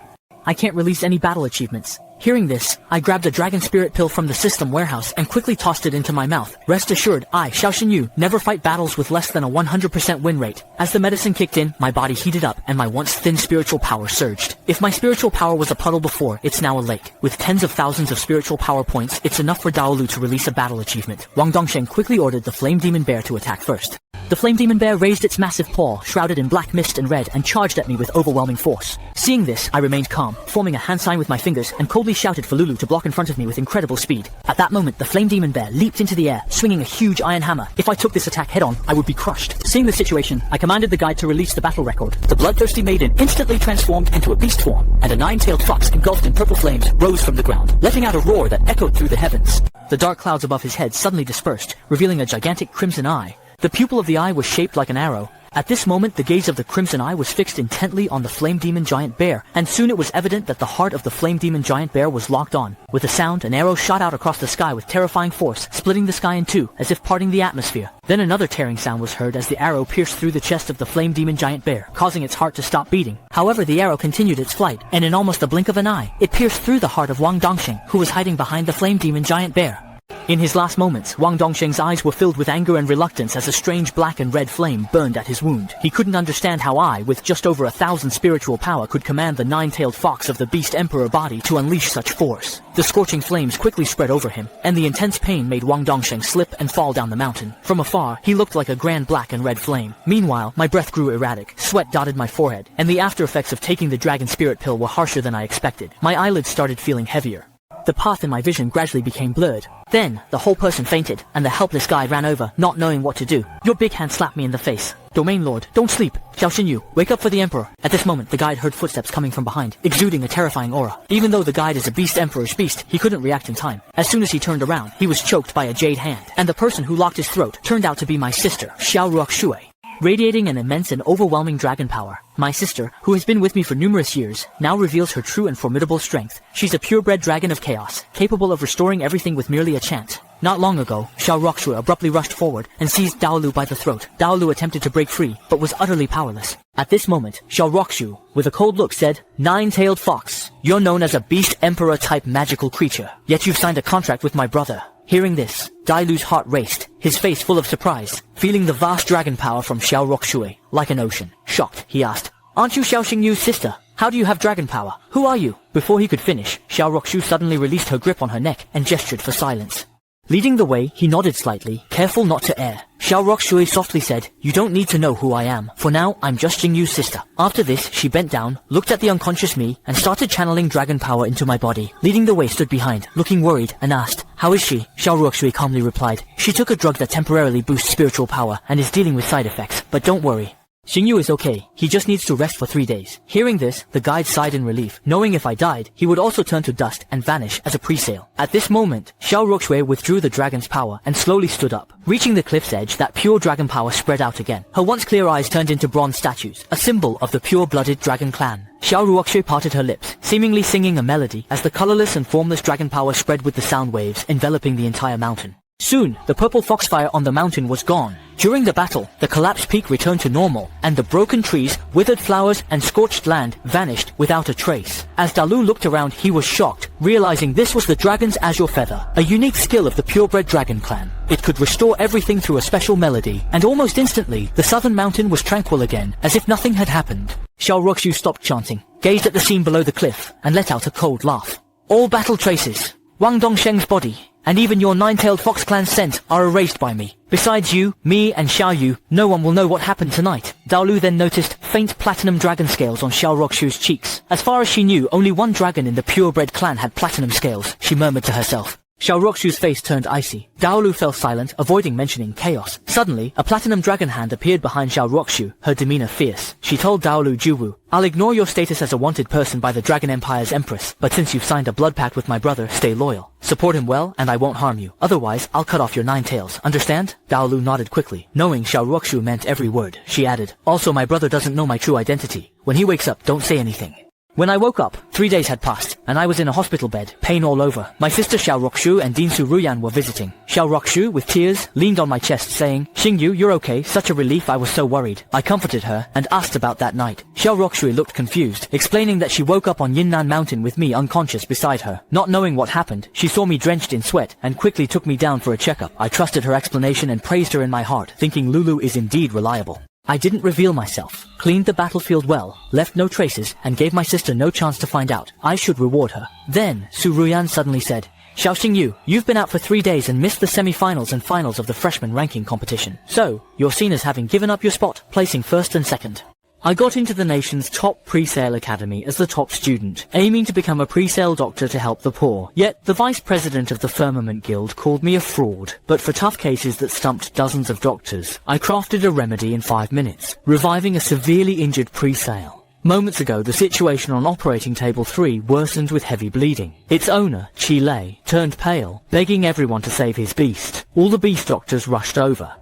I can't release any battle achievements. Hearing this, I grabbed a dragon spirit pill from the system warehouse and quickly tossed it into my mouth. Rest assured, I, Xiao Xinyu, never fight battles with less than a 100% win rate. As the medicine kicked in, my body heated up and my once thin spiritual power surged. If my spiritual power was a puddle before, it's now a lake. With tens of thousands of spiritual power points, it's enough for Daolu to release a battle achievement. Wang Dongsheng quickly ordered the Flame Demon Bear to attack first. The Flame Demon Bear raised its massive paw, shrouded in black mist and red, and charged at me with overwhelming force. Seeing this, I remained calm, forming a hand sign with my fingers, and coldly shouted for Lulu to block in front of me with incredible speed. At that moment, the Flame Demon Bear leaped into the air, swinging a huge iron hammer. If I took this attack head-on, I would be crushed. Seeing the situation, I commanded the guide to release the battle record. The bloodthirsty maiden instantly transformed into a beast form, and a 9-tailed fox engulfed in purple flames rose from the ground, letting out a roar that echoed through the heavens. The dark clouds above his head suddenly dispersed, revealing a gigantic crimson eye. The pupil of the eye was shaped like an arrow. At this moment, the gaze of the Crimson Eye was fixed intently on the Flame Demon Giant Bear, and soon it was evident that the heart of the Flame Demon Giant Bear was locked on. With a sound, an arrow shot out across the sky with terrifying force, splitting the sky in two, as if parting the atmosphere. Then another tearing sound was heard as the arrow pierced through the chest of the Flame Demon Giant Bear, causing its heart to stop beating. However, the arrow continued its flight, and in almost a blink of an eye, it pierced through the heart of Wang Dongsheng, who was hiding behind the Flame Demon Giant Bear. In his last moments, Wang Dongsheng's eyes were filled with anger and reluctance as a strange black and red flame burned at his wound. He couldn't understand how I, with just over 1,000 spiritual power, could command the 9-tailed fox of the Beast Emperor body to unleash such force. The scorching flames quickly spread over him, and the intense pain made Wang Dongsheng slip and fall down the mountain. From afar, he looked like a grand black and red flame. Meanwhile, my breath grew erratic, sweat dotted my forehead, and the after effects of taking the dragon spirit pill were harsher than I expected. My eyelids started feeling heavier. The path in my vision gradually became blurred. Then, the whole person fainted, and the helpless guide ran over, not knowing what to do. Your big hand slapped me in the face. Domain Lord, don't sleep. Xiao Xinyu, wake up for the Emperor. At this moment, the guide heard footsteps coming from behind, exuding a terrifying aura. Even though the guide is a Beast Emperor's beast, he couldn't react in time. As soon as he turned around, he was choked by a jade hand, and the person who locked his throat turned out to be my sister, Xiao Ruoxue. Radiating an immense and overwhelming dragon power, my sister, who has been with me for numerous years, now reveals her true and formidable strength. She's a purebred dragon of chaos, capable of restoring everything with merely a chant. Not long ago, Xiao Ruoxue abruptly rushed forward and seized Daolu by the throat. Daolu attempted to break free, but was utterly powerless. At this moment, Xiao Ruoxue, with a cold look, said, "Nine-tailed fox, you're known as a Beast Emperor-type magical creature, yet you've signed a contract with my brother." Hearing this, Dailu's heart raced, his face full of surprise, feeling the vast dragon power from Xiao Ruoxue, like an ocean. Shocked, he asked, "Aren't you Xiao Xingyu's sister? How do you have dragon power? Who are you?" Before he could finish, Xiao Ruoxue suddenly released her grip on her neck and gestured for silence. Leading the way, he nodded slightly, careful not to err. Xiao Ruoxue softly said, "You don't need to know who I am. For now, I'm just Xingyu's sister." After this, she bent down, looked at the unconscious me, and started channeling dragon power into my body. Leading the way stood behind, looking worried, and asked, "How is she?" Xiao Ruoxue calmly replied, "She took a drug that temporarily boosts spiritual power, and is dealing with side effects, but don't worry. Xingyu is okay. He just needs to rest for 3 days." Hearing this, the guide sighed in relief, knowing if I died, he would also turn to dust and vanish as a pre-sale. At this moment, Xiao Ruoxue withdrew the dragon's power and slowly stood up. Reaching the cliff's edge, that pure dragon power spread out again. Her once clear eyes turned into bronze statues, a symbol of the pure-blooded dragon clan. Xiao Ruoxue parted her lips, seemingly singing a melody as the colorless and formless dragon power spread with the sound waves, enveloping the entire mountain. Soon, the purple foxfire on the mountain was gone. During the battle, the collapsed peak returned to normal, and the broken trees, withered flowers, and scorched land vanished without a trace. As Dalu looked around, he was shocked, realizing this was the dragon's azure feather, a unique skill of the purebred dragon clan. It could restore everything through a special melody, and almost instantly, the southern mountain was tranquil again, as if nothing had happened. Xiao Ruoxue stopped chanting, gazed at the scene below the cliff, and let out a cold laugh. "All battle traces, Wang Dongsheng's body, and even your 9-tailed fox clan scent are erased by me. Besides you, me, and Xiao Yu, no one will know what happened tonight." Daolu then noticed faint platinum dragon scales on Xiao Ruoxue's cheeks. As far as she knew, only one dragon in the purebred clan had platinum scales, she murmured to herself. Xiao Ruoxu's face turned icy. Daolu fell silent, avoiding mentioning chaos. Suddenly, a platinum dragon hand appeared behind Xiao Ruoxu, her demeanor fierce. She told Daolu Juwu, "I'll ignore your status as a wanted person by the Dragon Empire's Empress, but since you've signed a blood pact with my brother, stay loyal. Support him well, and I won't harm you. Otherwise, I'll cut off your 9 tails. Understand?" Daolu nodded quickly. Knowing Xiao Ruoxu meant every word, she added, "Also, my brother doesn't know my true identity. When he wakes up, don't say anything." When I woke up, 3 days had passed, and I was in a hospital bed, pain all over. My sister Xiao Ruoxu and Dinsu Ruyan were visiting. Xiao Ruoxu, with tears, leaned on my chest saying, "Xingyu, you're okay, such a relief, I was so worried." I comforted her and asked about that night. Xiao Ruoxu looked confused, explaining that she woke up on Yunnan Mountain with me unconscious beside her. Not knowing what happened, she saw me drenched in sweat and quickly took me down for a checkup. I trusted her explanation and praised her in my heart, thinking Lulu is indeed reliable. I didn't reveal myself, cleaned the battlefield well, left no traces, and gave my sister no chance to find out. I should reward her. Then, Su Ruyan suddenly said, "Xiao Xingyu, you've been out for 3 days and missed the semi-finals and finals of the freshman ranking competition. So, you're seen as having given up your spot, placing first and second." I got into the nation's top pre-sale academy as the top student, aiming to become a pre-sale doctor to help the poor. Yet, the vice president of the Firmament Guild called me a fraud. But for tough cases that stumped dozens of doctors, I crafted a remedy in 5 minutes, reviving a severely injured pre-sale. Moments ago, the situation on operating table 3 worsened with heavy bleeding. Its owner, Chi Lei, turned pale, begging everyone to save his beast. All the beast doctors rushed over.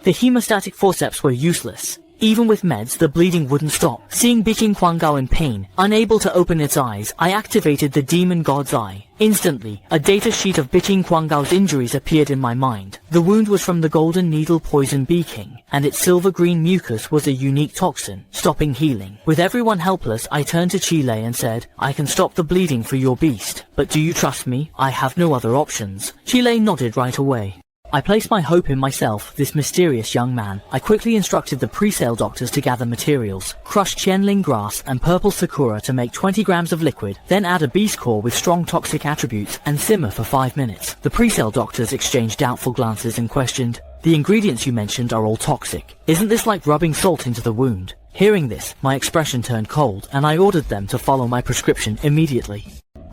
The hemostatic forceps were useless. Even with meds, the bleeding wouldn't stop. Seeing Biqing Quanggao in pain, unable to open its eyes, I activated the Demon God's Eye. Instantly, a data sheet of Biqing Quanggao's injuries appeared in my mind. The wound was from the Golden Needle Poison Bee King, and its silver-green mucus was a unique toxin, stopping healing. With everyone helpless, I turned to Chile and said, "I can stop the bleeding for your beast. But do you trust me? I have no other options." Chile nodded right away. I placed my hope in myself, this mysterious young man. I quickly instructed the pre-sale doctors to gather materials, crush Qianling grass and purple sakura to make 20 grams of liquid, then add a beast core with strong toxic attributes and simmer for 5 minutes. The pre-sale doctors exchanged doubtful glances and questioned, "The ingredients you mentioned are all toxic. Isn't this like rubbing salt into the wound?" Hearing this, my expression turned cold, and I ordered them to follow my prescription immediately.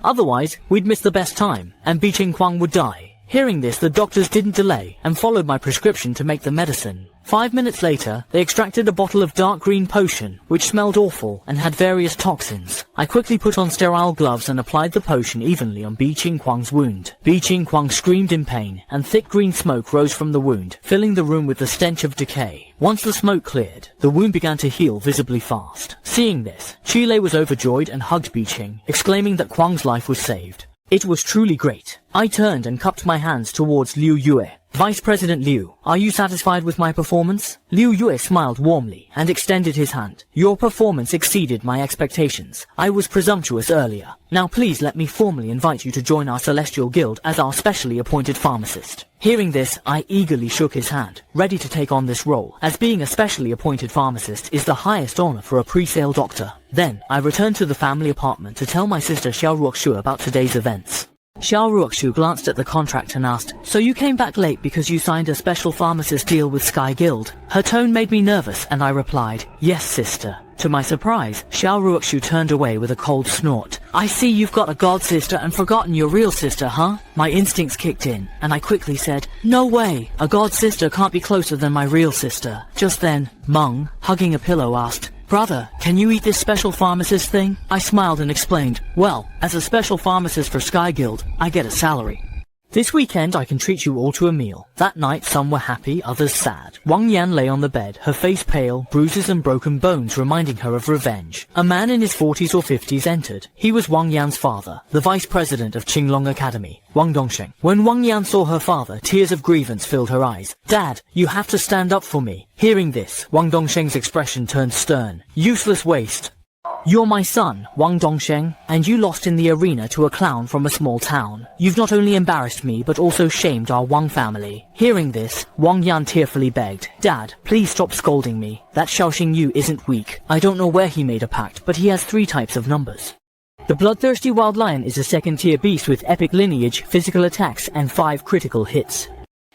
Otherwise, we'd miss the best time, and Biqing Quang would die. Hearing this, the doctors didn't delay and followed my prescription to make the medicine. 5 minutes later, they extracted a bottle of dark green potion, which smelled awful and had various toxins. I quickly put on sterile gloves and applied the potion evenly on Biqing Quang's wound. Biqing Quang screamed in pain, and thick green smoke rose from the wound, filling the room with the stench of decay. Once the smoke cleared, the wound began to heal visibly fast. Seeing this, Chile was overjoyed and hugged Biqing, exclaiming that Quang's life was saved. It was truly great. I turned and cupped my hands towards Liu Yue. "Vice President Liu, are you satisfied with my performance?" Liu Yue smiled warmly and extended his hand. "Your performance exceeded my expectations. I was presumptuous earlier. Now please let me formally invite you to join our Celestial Guild as our specially appointed pharmacist." Hearing this, I eagerly shook his hand, ready to take on this role, as being a specially appointed pharmacist is the highest honor for a pre-sale doctor. Then, I returned to the family apartment to tell my sister Xiao Ruoxu about today's events. Xiao Ruoxu glanced at the contract and asked, "So you came back late because you signed a special pharmacist deal with Sky Guild?" Her tone made me nervous, and I replied, "Yes, sister." To my surprise, Xiao Ruoxu turned away with a cold snort. "I see you've got a god sister and forgotten your real sister, huh?" My instincts kicked in, and I quickly said, "No way! A god sister can't be closer than my real sister." Just then, Meng, hugging a pillow, asked, "Brother, can you eat this special pharmacist thing?" I smiled and explained, "Well, as a special pharmacist for Sky Guild, I get a salary. This weekend I can treat you all to a meal." That night some were happy, others sad. Wang Yan lay on the bed, her face pale, bruises and broken bones reminding her of revenge. A man in his 40s or 50s entered. He was Wang Yan's father, the vice president of Qinglong Academy, Wang Dongsheng. When Wang Yan saw her father, tears of grievance filled her eyes. "Dad, you have to stand up for me." Hearing this, Wang Dongsheng's expression turned stern. "Useless waste. You're my son, Wang Dongsheng, and you lost in the arena to a clown from a small town. You've not only embarrassed me, but also shamed our Wang family." Hearing this, Wang Yan tearfully begged, "Dad, please stop scolding me. That Xiao Xingyu isn't weak. I don't know where he made a pact, but he has 3 types of numbers. The bloodthirsty wild lion is a second-tier beast with epic lineage, physical attacks, and 5 critical hits.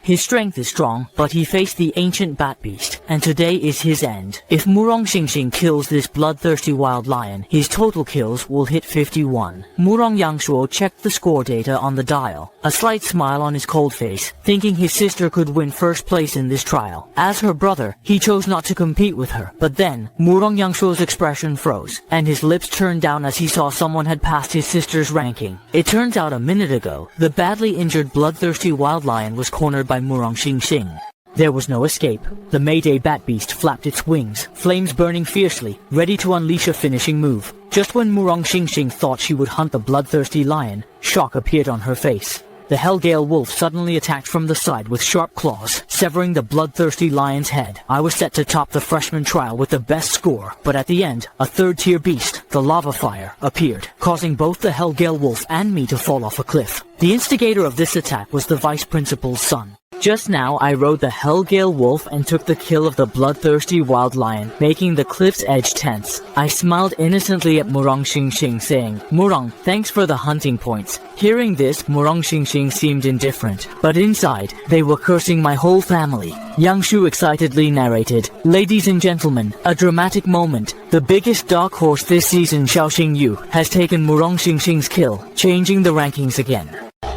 His strength is strong, but he faced the ancient bat beast, and today is his end. If Murong Xingxing kills this bloodthirsty wild lion, his total kills will hit 51. Murong Yangshuo checked the score data on the dial, a slight smile on his cold face, thinking his sister could win first place in this trial. As her brother, he chose not to compete with her, but then, Murong Yangshuo's expression froze, and his lips turned down as he saw someone had passed his sister's ranking. It turns out a minute ago, the badly injured bloodthirsty wild lion was cornered by Murong Xingxing. There was no escape. The Mayday bat beast flapped its wings, flames burning fiercely, ready to unleash a finishing move. Just when Murong Xingxing thought she would hunt the bloodthirsty lion, shock appeared on her face. The Hellgale wolf suddenly attacked from the side with sharp claws, severing the bloodthirsty lion's head. I was set to top the freshman trial with the best score, but at the end, a third-tier beast, the lava fire, appeared, causing both the Hellgale wolf and me to fall off a cliff. The instigator of this attack was the vice principal's son. Just now, I rode the Hellgale wolf and took the kill of the bloodthirsty wild lion, making the cliff's edge tense. I smiled innocently at Murong Xingxing, saying, "Murong, thanks for the hunting points." Hearing this, Murong Xingxing seemed indifferent, but inside, they were cursing my whole family. Yangshu excitedly narrated, "Ladies and gentlemen, a dramatic moment. The biggest dark horse this season, Xiaoxing Yu, has taken Murong Xingxing's kill, changing the rankings again."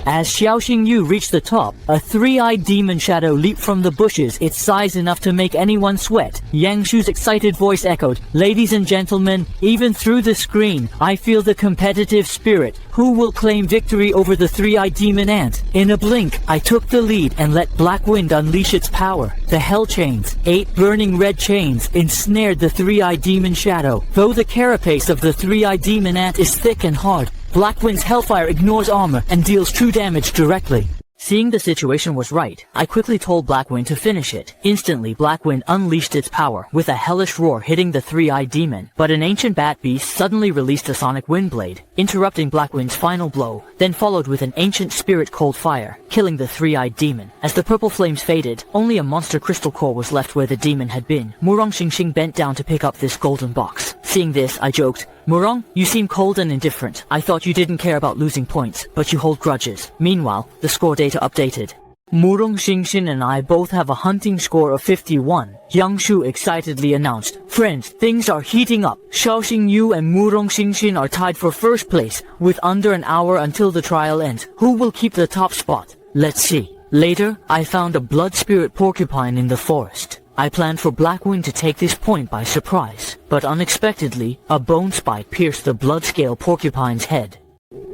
As Xiaoxing Yu reached the top, a three-eyed demon shadow leaped from the bushes, its size enough to make anyone sweat. Yangshu's excited voice echoed, "Ladies and gentlemen, even through the screen, I feel the competitive spirit. Who will claim victory over the three-eyed demon ant?" In a blink, I took the lead and let Black Wind unleash its power. The hell chains, 8 burning red chains, ensnared the three-eyed demon shadow. Though the carapace of the three-eyed demon ant is thick and hard, Black Wind's hellfire ignores armor and deals true damage directly. Seeing the situation was right, I quickly told Black Wind to finish it. Instantly, Black Wind unleashed its power, with a hellish roar hitting the three-eyed demon. But an ancient bat beast suddenly released a sonic wind blade, interrupting Black Wind's final blow, then followed with an ancient spirit cold fire, killing the three-eyed demon. As the purple flames faded, only a monster crystal core was left where the demon had been. Murong Xingxing bent down to pick up this golden box. Seeing this, I joked, "Murong, you seem cold and indifferent. I thought you didn't care about losing points, but you hold grudges." Meanwhile, the score data updated. Murong Xingxin and I both have a hunting score of 51. Yangshu excitedly announced, "Friends, things are heating up. Xiaoxing Yu and Murong Xingxin are tied for first place, with under an hour until the trial ends. Who will keep the top spot? Let's see." Later, I found a blood spirit porcupine in the forest. I planned for Black Wind to take this point by surprise, but unexpectedly, a bone spike pierced the blood-scale porcupine's head.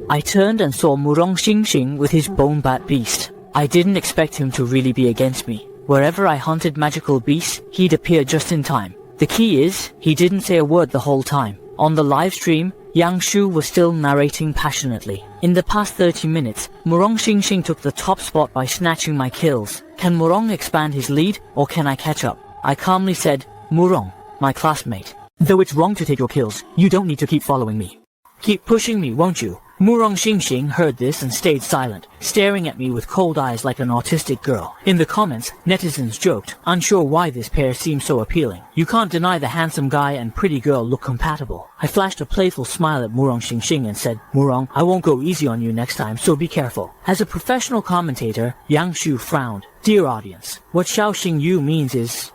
I turned and saw Murong Xingxing with his bone bat beast. I didn't expect him to really be against me. Wherever I hunted magical beasts, he'd appear just in time. The key is, he didn't say a word the whole time. On the live stream, Yangshu was still narrating passionately. In the past 30 minutes, Murong Xingxing took the top spot by snatching my kills. Can Murong expand his lead, or can I catch up? I calmly said, "Murong, my classmate. Though it's wrong to take your kills, you don't need to keep following me. Keep pushing me, won't you?" Murong Xingxing heard this and stayed silent, staring at me with cold eyes like an autistic girl. In the comments, netizens joked, unsure why this pair seemed so appealing. You can't deny the handsome guy and pretty girl look compatible. I flashed a playful smile at Murong Xingxing and said, "Murong, I won't go easy on you next time, so be careful." As a professional commentator, Yangshu frowned. "Dear audience, what Xiaoxing Yu means is,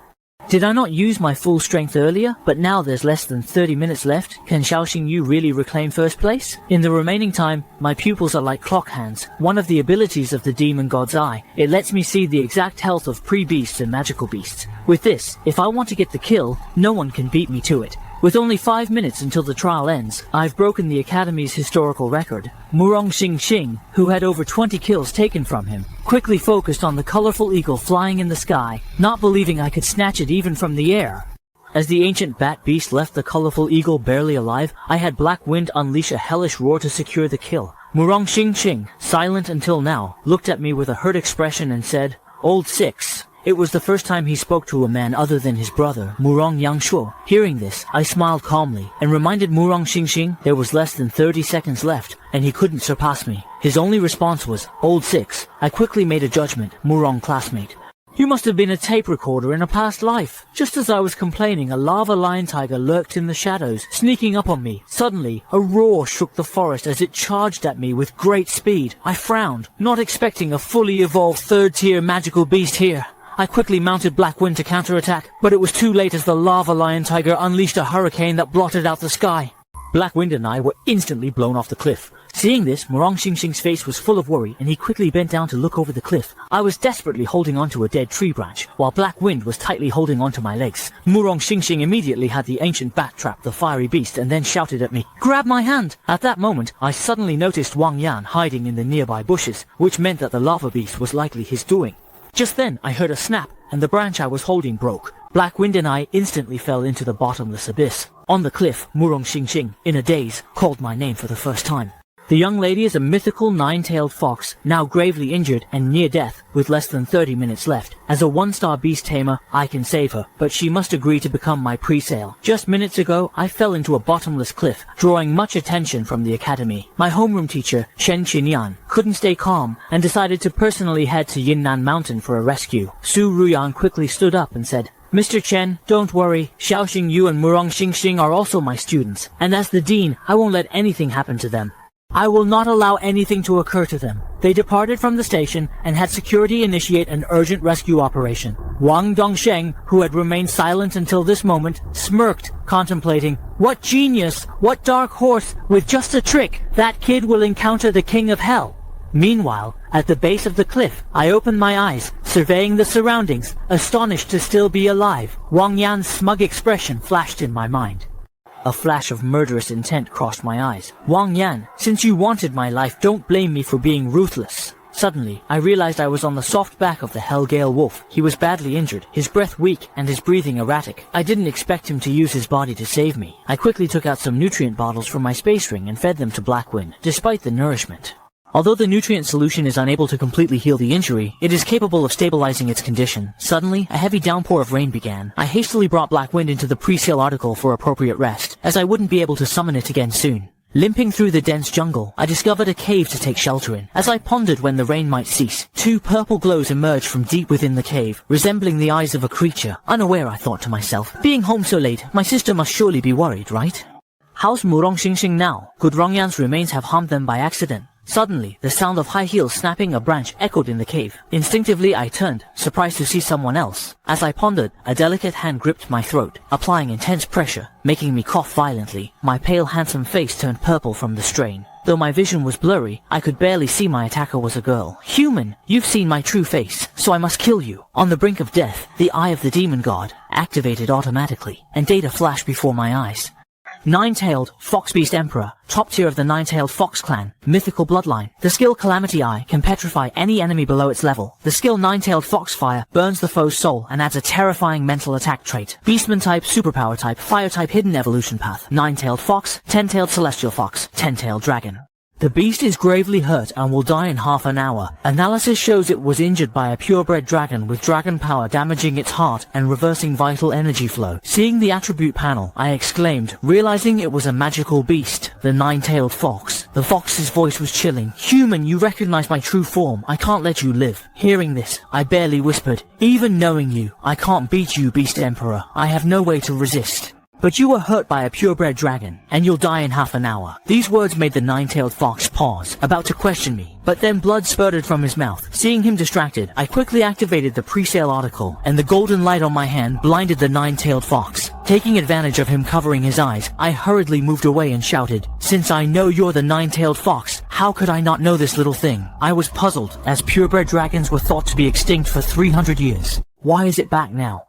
did I not use my full strength earlier, but now there's less than 30 minutes left? Can Xiaoxing Yu really reclaim first place? In the remaining time, my pupils are like clock hands, one of the abilities of the demon god's eye. It lets me see the exact health of pre-beasts and magical beasts. With this, if I want to get the kill, no one can beat me to it. With only 5 minutes until the trial ends, I've broken the Academy's historical record." Murong Xingxing, who had over 20 kills taken from him, quickly focused on the colorful eagle flying in the sky, not believing I could snatch it even from the air. As the ancient bat beast left the colorful eagle barely alive, I had Black Wind unleash a hellish roar to secure the kill. Murong Xingxing, silent until now, looked at me with a hurt expression and said, "Old Six." It was the first time he spoke to a man other than his brother, Murong Yangshuo. Hearing this, I smiled calmly and reminded Murong Xingxing there was less than 30 seconds left and he couldn't surpass me. His only response was, "Old Six." I quickly made a judgment, Murong classmate. You must have been a tape recorder in a past life. Just as I was complaining, a lava lion tiger lurked in the shadows, sneaking up on me. Suddenly, a roar shook the forest as it charged at me with great speed. I frowned, not expecting a fully evolved third-tier magical beast here. I quickly mounted Black Wind to counterattack, but it was too late as the lava lion tiger unleashed a hurricane that blotted out the sky. Black Wind and I were instantly blown off the cliff. Seeing this, Murong Xingxing's face was full of worry, and he quickly bent down to look over the cliff. I was desperately holding onto a dead tree branch, while Black Wind was tightly holding onto my legs. Murong Xingxing immediately had the ancient bat trap the fiery beast and then shouted at me, "Grab my hand!" At that moment, I suddenly noticed Wang Yan hiding in the nearby bushes, which meant that the lava beast was likely his doing. Just then, I heard a snap, and the branch I was holding broke. Black Wind and I instantly fell into the bottomless abyss. On the cliff, Murong Xingxing, in a daze, called my name for the first time. The young lady is a mythical nine-tailed fox, now gravely injured and near death, with less than 30 minutes left. As a one-star beast tamer, I can save her, but she must agree to become my pre-sale. Just minutes ago, I fell into a bottomless cliff, drawing much attention from the academy. My homeroom teacher, Shen Qinyan, couldn't stay calm and decided to personally head to Yinnan Mountain for a rescue. Su Ruyan quickly stood up and said, "Mr. Chen, don't worry. Xiaoxing Yu and Murong Xingxing are also my students, and as the dean, I won't let anything happen to them. I will not allow anything to occur to them." They departed from the station and had security initiate an urgent rescue operation. Wang Dongsheng, who had remained silent until this moment, smirked, contemplating, "What genius, what dark horse, with just a trick, that kid will encounter the king of hell." Meanwhile, at the base of the cliff, I opened my eyes, surveying the surroundings, astonished to still be alive. Wang Yan's smug expression flashed in my mind. A flash of murderous intent crossed my eyes. "Wang Yan, since you wanted my life, don't blame me for being ruthless." Suddenly, I realized I was on the soft back of the Hellgale wolf. He was badly injured, his breath weak, and his breathing erratic. I didn't expect him to use his body to save me. I quickly took out some nutrient bottles from my space ring and fed them to Blackwind, despite the nourishment. Although the nutrient solution is unable to completely heal the injury, it is capable of stabilizing its condition. Suddenly, a heavy downpour of rain began. I hastily brought Black Wind into the pre-sale article for appropriate rest, as I wouldn't be able to summon it again soon. Limping through the dense jungle, I discovered a cave to take shelter in. As I pondered when the rain might cease, two purple glows emerged from deep within the cave, resembling the eyes of a creature. Unaware, I thought to myself, being home so late, my sister must surely be worried, right? How's Murong Xingxing now? Could Rongyan's remains have harmed them by accident? Suddenly, the sound of high heels snapping a branch echoed in the cave. Instinctively, I turned, surprised to see someone else. As I pondered, a delicate hand gripped my throat, applying intense pressure, making me cough violently. My pale, handsome face turned purple from the strain. Though my vision was blurry, I could barely see my attacker was a girl. "Human, you've seen my true face, so I must kill you." On the brink of death, the eye of the demon god activated automatically, and data flashed before my eyes. Nine-tailed Fox Beast Emperor, top tier of the Nine-tailed Fox clan, mythical bloodline. The skill Calamity Eye can petrify any enemy below its level. The skill Nine-tailed Fox Fire burns the foe's soul and adds a terrifying mental attack trait. Beastman type, superpower type, fire type hidden evolution path. Nine-tailed Fox, 10-tailed Celestial Fox, 10-tailed Dragon. The beast is gravely hurt and will die in half an hour. Analysis shows it was injured by a purebred dragon with dragon power damaging its heart and reversing vital energy flow. Seeing the attribute panel, I exclaimed, realizing it was a magical beast, the nine-tailed fox. The fox's voice was chilling. "Human, you recognize my true form. I can't let you live." Hearing this, I barely whispered, "Even knowing you, I can't beat you, Beast Emperor. I have no way to resist. But you were hurt by a purebred dragon, and you'll die in half an hour." These words made the nine-tailed fox pause, about to question me, but then blood spurted from his mouth. Seeing him distracted, I quickly activated the pre-sale article, and the golden light on my hand blinded the nine-tailed fox. Taking advantage of him covering his eyes, I hurriedly moved away and shouted, "Since I know you're the nine-tailed fox, how could I not know this little thing?" I was puzzled, as purebred dragons were thought to be extinct for 300 years. Why is it back now?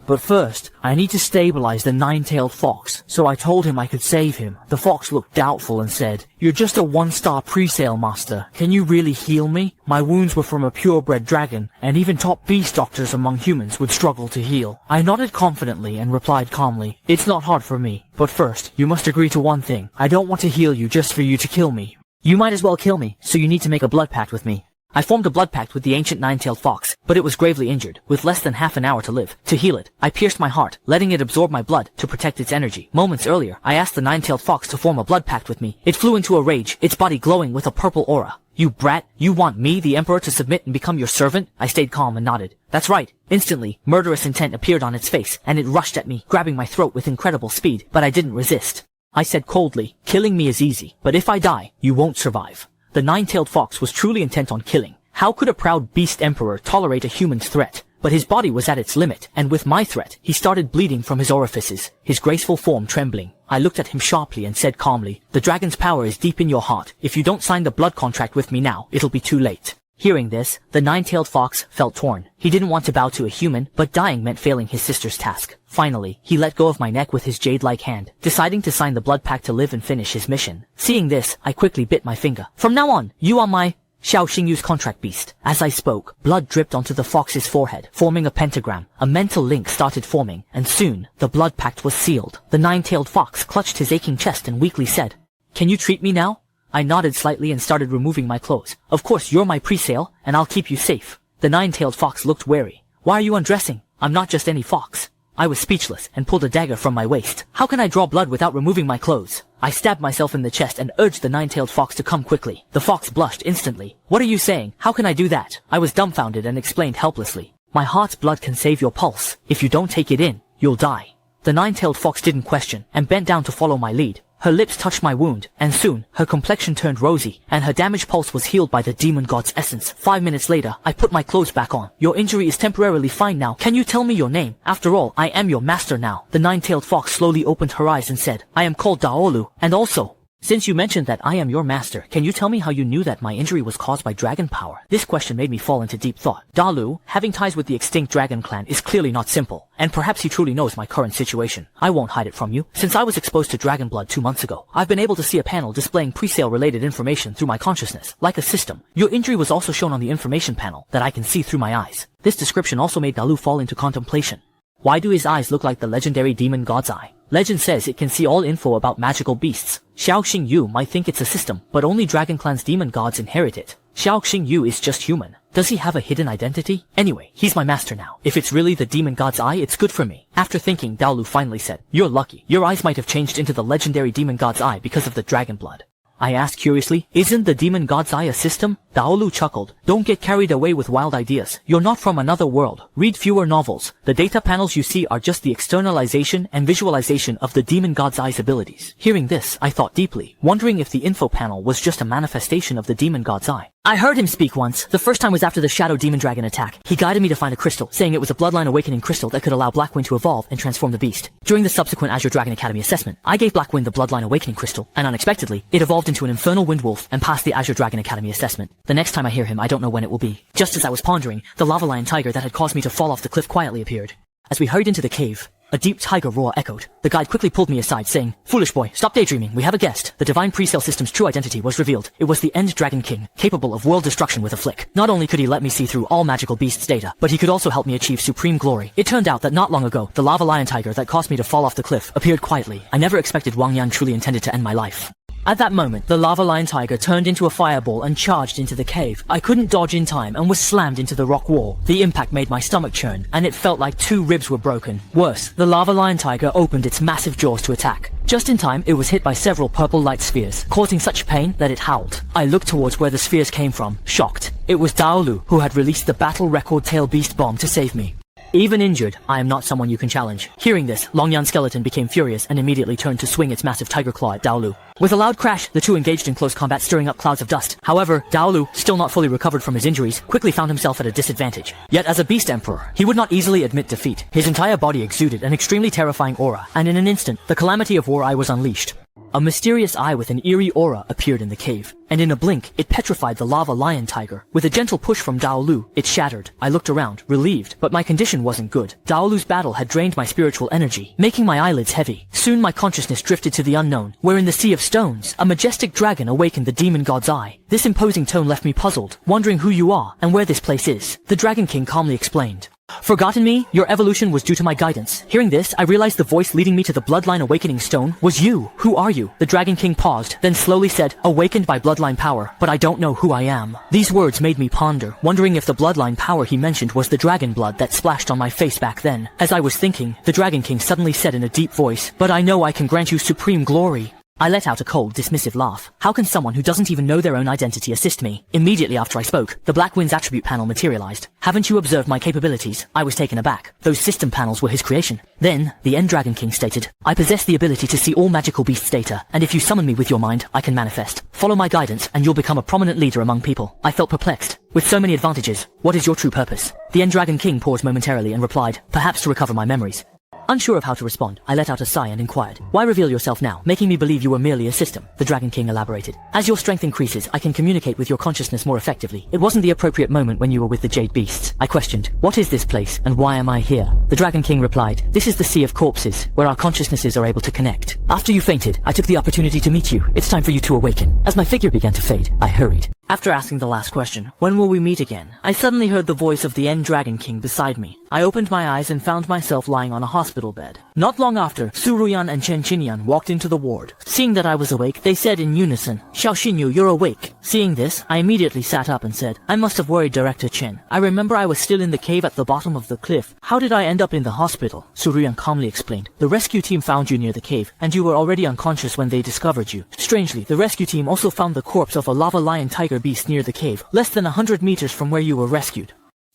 But first, I need to stabilize the nine-tailed fox, so I told him I could save him. The fox looked doubtful and said, "You're just a one-star pre-sale master. Can you really heal me?" My wounds were from a purebred dragon, and even top beast doctors among humans would struggle to heal. I nodded confidently and replied calmly, "It's not hard for me. But first, you must agree to one thing. I don't want to heal you just for you to kill me. You might as well kill me, so you need to make a blood pact with me." I formed a blood pact with the ancient nine-tailed fox, but it was gravely injured, with less than half an hour to live. To heal it, I pierced my heart, letting it absorb my blood to protect its energy. Moments earlier, I asked the nine-tailed fox to form a blood pact with me. It flew into a rage, its body glowing with a purple aura. You brat, you want me, the Emperor, to submit and become your servant? I stayed calm and nodded. That's right. Instantly, murderous intent appeared on its face, and it rushed at me, grabbing my throat with incredible speed, but I didn't resist. I said coldly, killing me is easy, but if I die, you won't survive. The nine-tailed fox was truly intent on killing. How could a proud beast emperor tolerate a human's threat? But his body was at its limit, and with my threat, he started bleeding from his orifices, his graceful form trembling. I looked at him sharply and said calmly, the dragon's power is deep in your heart. If you don't sign the blood contract with me now, it'll be too late. Hearing this, the nine-tailed fox felt torn. He didn't want to bow to a human, but dying meant failing his sister's task. Finally, he let go of my neck with his jade-like hand, deciding to sign the blood pact to live and finish his mission. Seeing this, I quickly bit my finger. From now on, you are my Xiao Xingyu's contract beast. As I spoke, blood dripped onto the fox's forehead, forming a pentagram. A mental link started forming, and soon, the blood pact was sealed. The nine-tailed fox clutched his aching chest and weakly said, "Can you treat me now?" I nodded slightly and started removing my clothes. Of course, you're my pre-sale, and I'll keep you safe. The nine-tailed fox looked wary. Why are you undressing? I'm not just any fox. I was speechless and pulled a dagger from my waist. How can I draw blood without removing my clothes? I stabbed myself in the chest and urged the nine-tailed fox to come quickly. The fox blushed instantly. What are you saying? How can I do that? I was dumbfounded and explained helplessly. My heart's blood can save your pulse. If you don't take it in, you'll die. The nine-tailed fox didn't question and bent down to follow my lead. Her lips touched my wound, and soon, her complexion turned rosy, and her damaged pulse was healed by the demon god's essence. 5 minutes later, I put my clothes back on. Your injury is temporarily fine now. Can you tell me your name? After all, I am your master now. The nine-tailed fox slowly opened her eyes and said, I am called Daolu, and also, since you mentioned that I am your master, can you tell me how you knew that my injury was caused by dragon power? This question made me fall into deep thought. Dalu, having ties with the extinct dragon clan, is clearly not simple, and perhaps he truly knows my current situation. I won't hide it from you. Since I was exposed to dragon blood 2 months ago, I've been able to see a panel displaying pre-sale related information through my consciousness, like a system. Your injury was also shown on the information panel that I can see through my eyes. This description also made Dalu fall into contemplation. Why do his eyes look like the legendary demon god's eye? Legend says it can see all info about magical beasts. Xiao Xingyu might think it's a system, but only Dragon Clan's demon gods inherit it. Xiao Xingyu is just human. Does he have a hidden identity? Anyway, he's my master now. If it's really the demon god's eye, it's good for me. After thinking, Daolu finally said, You're lucky. Your eyes might have changed into the legendary demon god's eye because of the dragon blood. I asked curiously, isn't the demon god's eye a system? Daolu chuckled. Don't get carried away with wild ideas. You're not from another world. Read fewer novels. The data panels you see are just the externalization and visualization of the demon god's eye's abilities. Hearing this, I thought deeply, wondering if the info panel was just a manifestation of the demon god's eye. I heard him speak once. The first time was after the Shadow Demon Dragon attack. He guided me to find a crystal, saying it was a bloodline awakening crystal that could allow Blackwind to evolve and transform the beast. During the subsequent Azure Dragon Academy assessment, I gave Blackwind the bloodline awakening crystal, and unexpectedly, it evolved into an infernal windwolf and passed the Azure Dragon Academy assessment. The next time I hear him, I don't know when it will be. Just as I was pondering, the lava lion tiger that had caused me to fall off the cliff quietly appeared. As we hurried into the cave, a deep tiger roar echoed. The guide quickly pulled me aside, saying, Foolish boy, stop daydreaming. We have a guest. The divine pre-sale system's true identity was revealed. It was the End Dragon King, capable of world destruction with a flick. Not only could he let me see through all magical beasts' data, but he could also help me achieve supreme glory. It turned out that not long ago, the lava lion tiger that caused me to fall off the cliff appeared quietly. I never expected Wang Yan truly intended to end my life. At that moment, the lava lion tiger turned into a fireball and charged into the cave. I couldn't dodge in time and was slammed into the rock wall. The impact made my stomach churn, and it felt like 2 ribs were broken. Worse, the lava lion tiger opened its massive jaws to attack. Just in time, it was hit by several purple light spheres, causing such pain that it howled. I looked towards where the spheres came from, shocked. It was Daolu, who had released the battle record tail beast bomb to save me. Even injured, I am not someone you can challenge. Hearing this, Longyan's skeleton became furious and immediately turned to swing its massive tiger claw at Daolu. With a loud crash, the two engaged in close combat, stirring up clouds of dust. However, Daolu, still not fully recovered from his injuries, quickly found himself at a disadvantage. Yet as a beast emperor, he would not easily admit defeat. His entire body exuded an extremely terrifying aura, and in an instant, the calamity of War Eye was unleashed. A mysterious eye with an eerie aura appeared in the cave, and in a blink, it petrified the lava lion tiger. With a gentle push from Daolu, it shattered. I looked around, relieved, but my condition wasn't good. Daolu's battle had drained my spiritual energy, making my eyelids heavy. Soon my consciousness drifted to the unknown, where in the Sea of Stones, a majestic dragon awakened the demon god's eye. This imposing tone left me puzzled, wondering who you are and where this place is. The Dragon King calmly explained. Forgotten me? Your evolution was due to my guidance. Hearing this, I realized the voice leading me to the Bloodline Awakening Stone was you. Who are you? The Dragon King paused, then slowly said, awakened by bloodline power, but I don't know who I am. These words made me ponder, wondering if the bloodline power he mentioned was the dragon blood that splashed on my face back then. As I was thinking, the Dragon King suddenly said in a deep voice, but I know I can grant you supreme glory. I let out a cold, dismissive laugh. How can someone who doesn't even know their own identity assist me? Immediately after I spoke, the Black Wind's attribute panel materialized. Haven't you observed my capabilities? I was taken aback. Those system panels were his creation. Then, the End Dragon King stated, I possess the ability to see all magical beasts' data, and if you summon me with your mind, I can manifest. Follow my guidance, and you'll become a prominent leader among people. I felt perplexed. With so many advantages, what is your true purpose? The End Dragon King paused momentarily and replied, perhaps to recover my memories. Unsure of how to respond, I let out a sigh and inquired, why reveal yourself now, making me believe you were merely a system? The Dragon King elaborated. As your strength increases, I can communicate with your consciousness more effectively. It wasn't the appropriate moment when you were with the Jade Beasts. I questioned, what is this place, and why am I here? The Dragon King replied, this is the Sea of Corpses, where our consciousnesses are able to connect. After you fainted, I took the opportunity to meet you. It's time for you to awaken. As my figure began to fade, I hurried. After asking the last question, when will we meet again? I suddenly heard the voice of the End Dragon King beside me. I opened my eyes and found myself lying on a hospital bed. Not long after, Su Ruyan and Chen Qinyan walked into the ward. Seeing that I was awake, they said in unison, Xiao Xinyu, you're awake. Seeing this, I immediately sat up and said, I must have worried Director Chen. I remember I was still in the cave at the bottom of the cliff. How did I end up in the hospital? Su Ruyan calmly explained. The rescue team found you near the cave, and you were already unconscious when they discovered you. Strangely, the rescue team also found the corpse of a lava lion tiger beast near the cave, less than 100 meters from where you were rescued.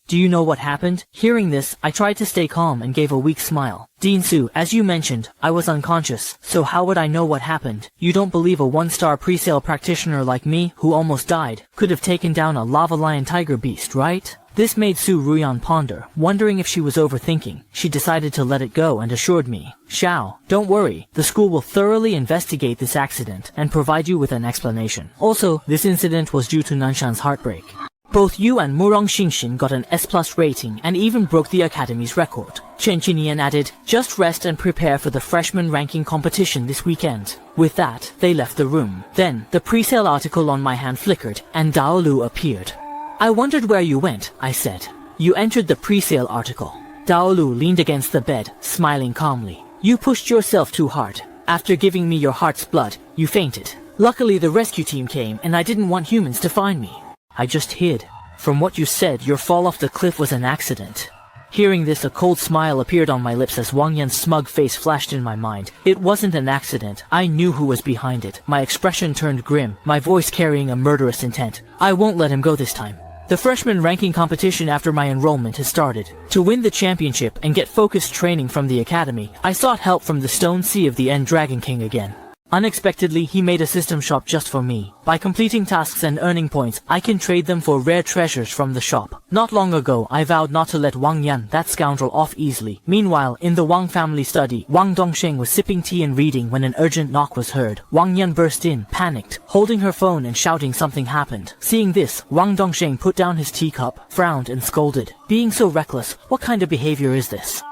Do you know what happened? Hearing this, I tried to stay calm and gave a weak smile. Dean Su, as you mentioned, I was unconscious, so how would I know what happened? You don't believe a one-star pre-sale practitioner like me, who almost died, could have taken down a lava lion tiger beast, right? This made Su Ruyan ponder, wondering if she was overthinking. She decided to let it go and assured me, Xiao, don't worry, the school will thoroughly investigate this accident and provide you with an explanation. Also, this incident was due to Nanshan's heartbreak. Both you and Murong Xingxin got an S+ rating and even broke the academy's record. Chen Qinyan added, just rest and prepare for the freshman ranking competition this weekend. With that, they left the room. Then, the pre-sale article on my hand flickered, and Dao Lu appeared. I wondered where you went, I said. You entered the pre-sale article. Dao Lu leaned against the bed, smiling calmly. You pushed yourself too hard. After giving me your heart's blood, you fainted. Luckily the rescue team came, and I didn't want humans to find me. I just hid. From what you said, your fall off the cliff was an accident. Hearing this, a cold smile appeared on my lips as Wang Yan's smug face flashed in my mind. It wasn't an accident. I knew who was behind it. My expression turned grim, my voice carrying a murderous intent. I won't let him go this time. The freshman ranking competition after my enrollment has started. To win the championship and get focused training from the academy, I sought help from the Stone Sea of the End Dragon King again. Unexpectedly, he made a system shop just for me. By completing tasks and earning points, I can trade them for rare treasures from the shop. Not long ago, I vowed not to let Wang Yan, that scoundrel, off easily. Meanwhile, in the Wang family study, Wang Dongsheng was sipping tea and reading when an urgent knock was heard. Wang Yan burst in, panicked, holding her phone and shouting something happened. Seeing this, Wang Dongsheng put down his teacup, frowned and scolded. Being so reckless, what kind of behavior is this?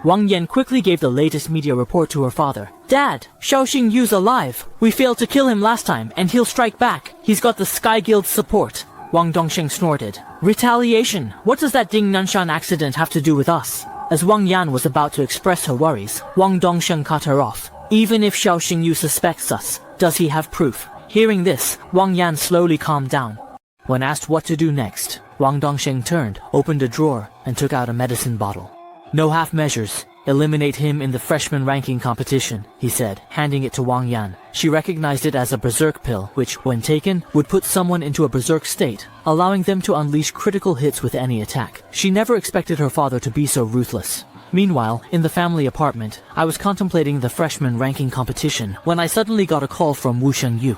Wang Yan quickly gave the latest media report to her father. Dad, Xiao Xingyu's alive. We failed to kill him last time, and he'll strike back. He's got the Sky Guild's support. Wang Dongsheng snorted. Retaliation? What does that Ding Nanshan accident have to do with us? As Wang Yan was about to express her worries, Wang Dongsheng cut her off. Even if Xiao Xingyu suspects us, does he have proof? Hearing this, Wang Yan slowly calmed down. When asked what to do next, Wang Dongsheng turned, opened a drawer, and took out a medicine bottle. No half measures. Eliminate him in the freshman ranking competition, he said, handing it to Wang Yan. She recognized it as a berserk pill, which, when taken, would put someone into a berserk state, allowing them to unleash critical hits with any attack. She never expected her father to be so ruthless. Meanwhile, in the family apartment, I was contemplating the freshman ranking competition when I suddenly got a call from Wu Shengyu.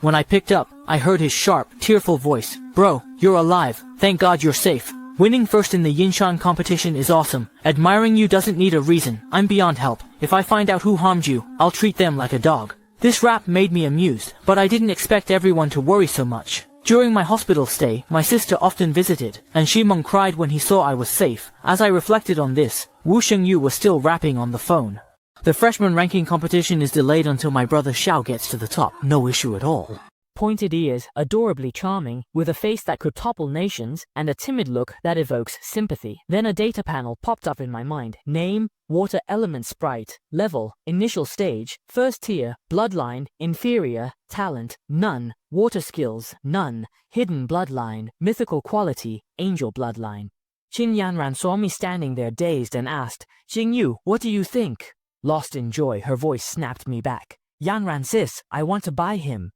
When I picked up, I heard his sharp, tearful voice. Bro, you're alive. Thank God you're safe. Winning first in the Yinshan competition is awesome. Admiring you doesn't need a reason. I'm beyond help. If I find out who harmed you, I'll treat them like a dog. This rap made me amused, but I didn't expect everyone to worry so much. During my hospital stay, my sister often visited, and Shimeng cried when he saw I was safe. As I reflected on this, Wu Shengyu was still rapping on the phone. The freshman ranking competition is delayed until my brother Xiao gets to the top. No issue at all. Pointed ears, adorably charming, with a face that could topple nations, and a timid look that evokes sympathy. Then a data panel popped up in my mind. Name, water element sprite, level, initial stage, first tier, bloodline, inferior, talent, none, water skills, none, hidden bloodline, mythical quality, angel bloodline. Qin Yanran saw me standing there dazed and asked, Jingyu, what do you think? Lost in joy, her voice snapped me back. Yanran sis, I want to buy him.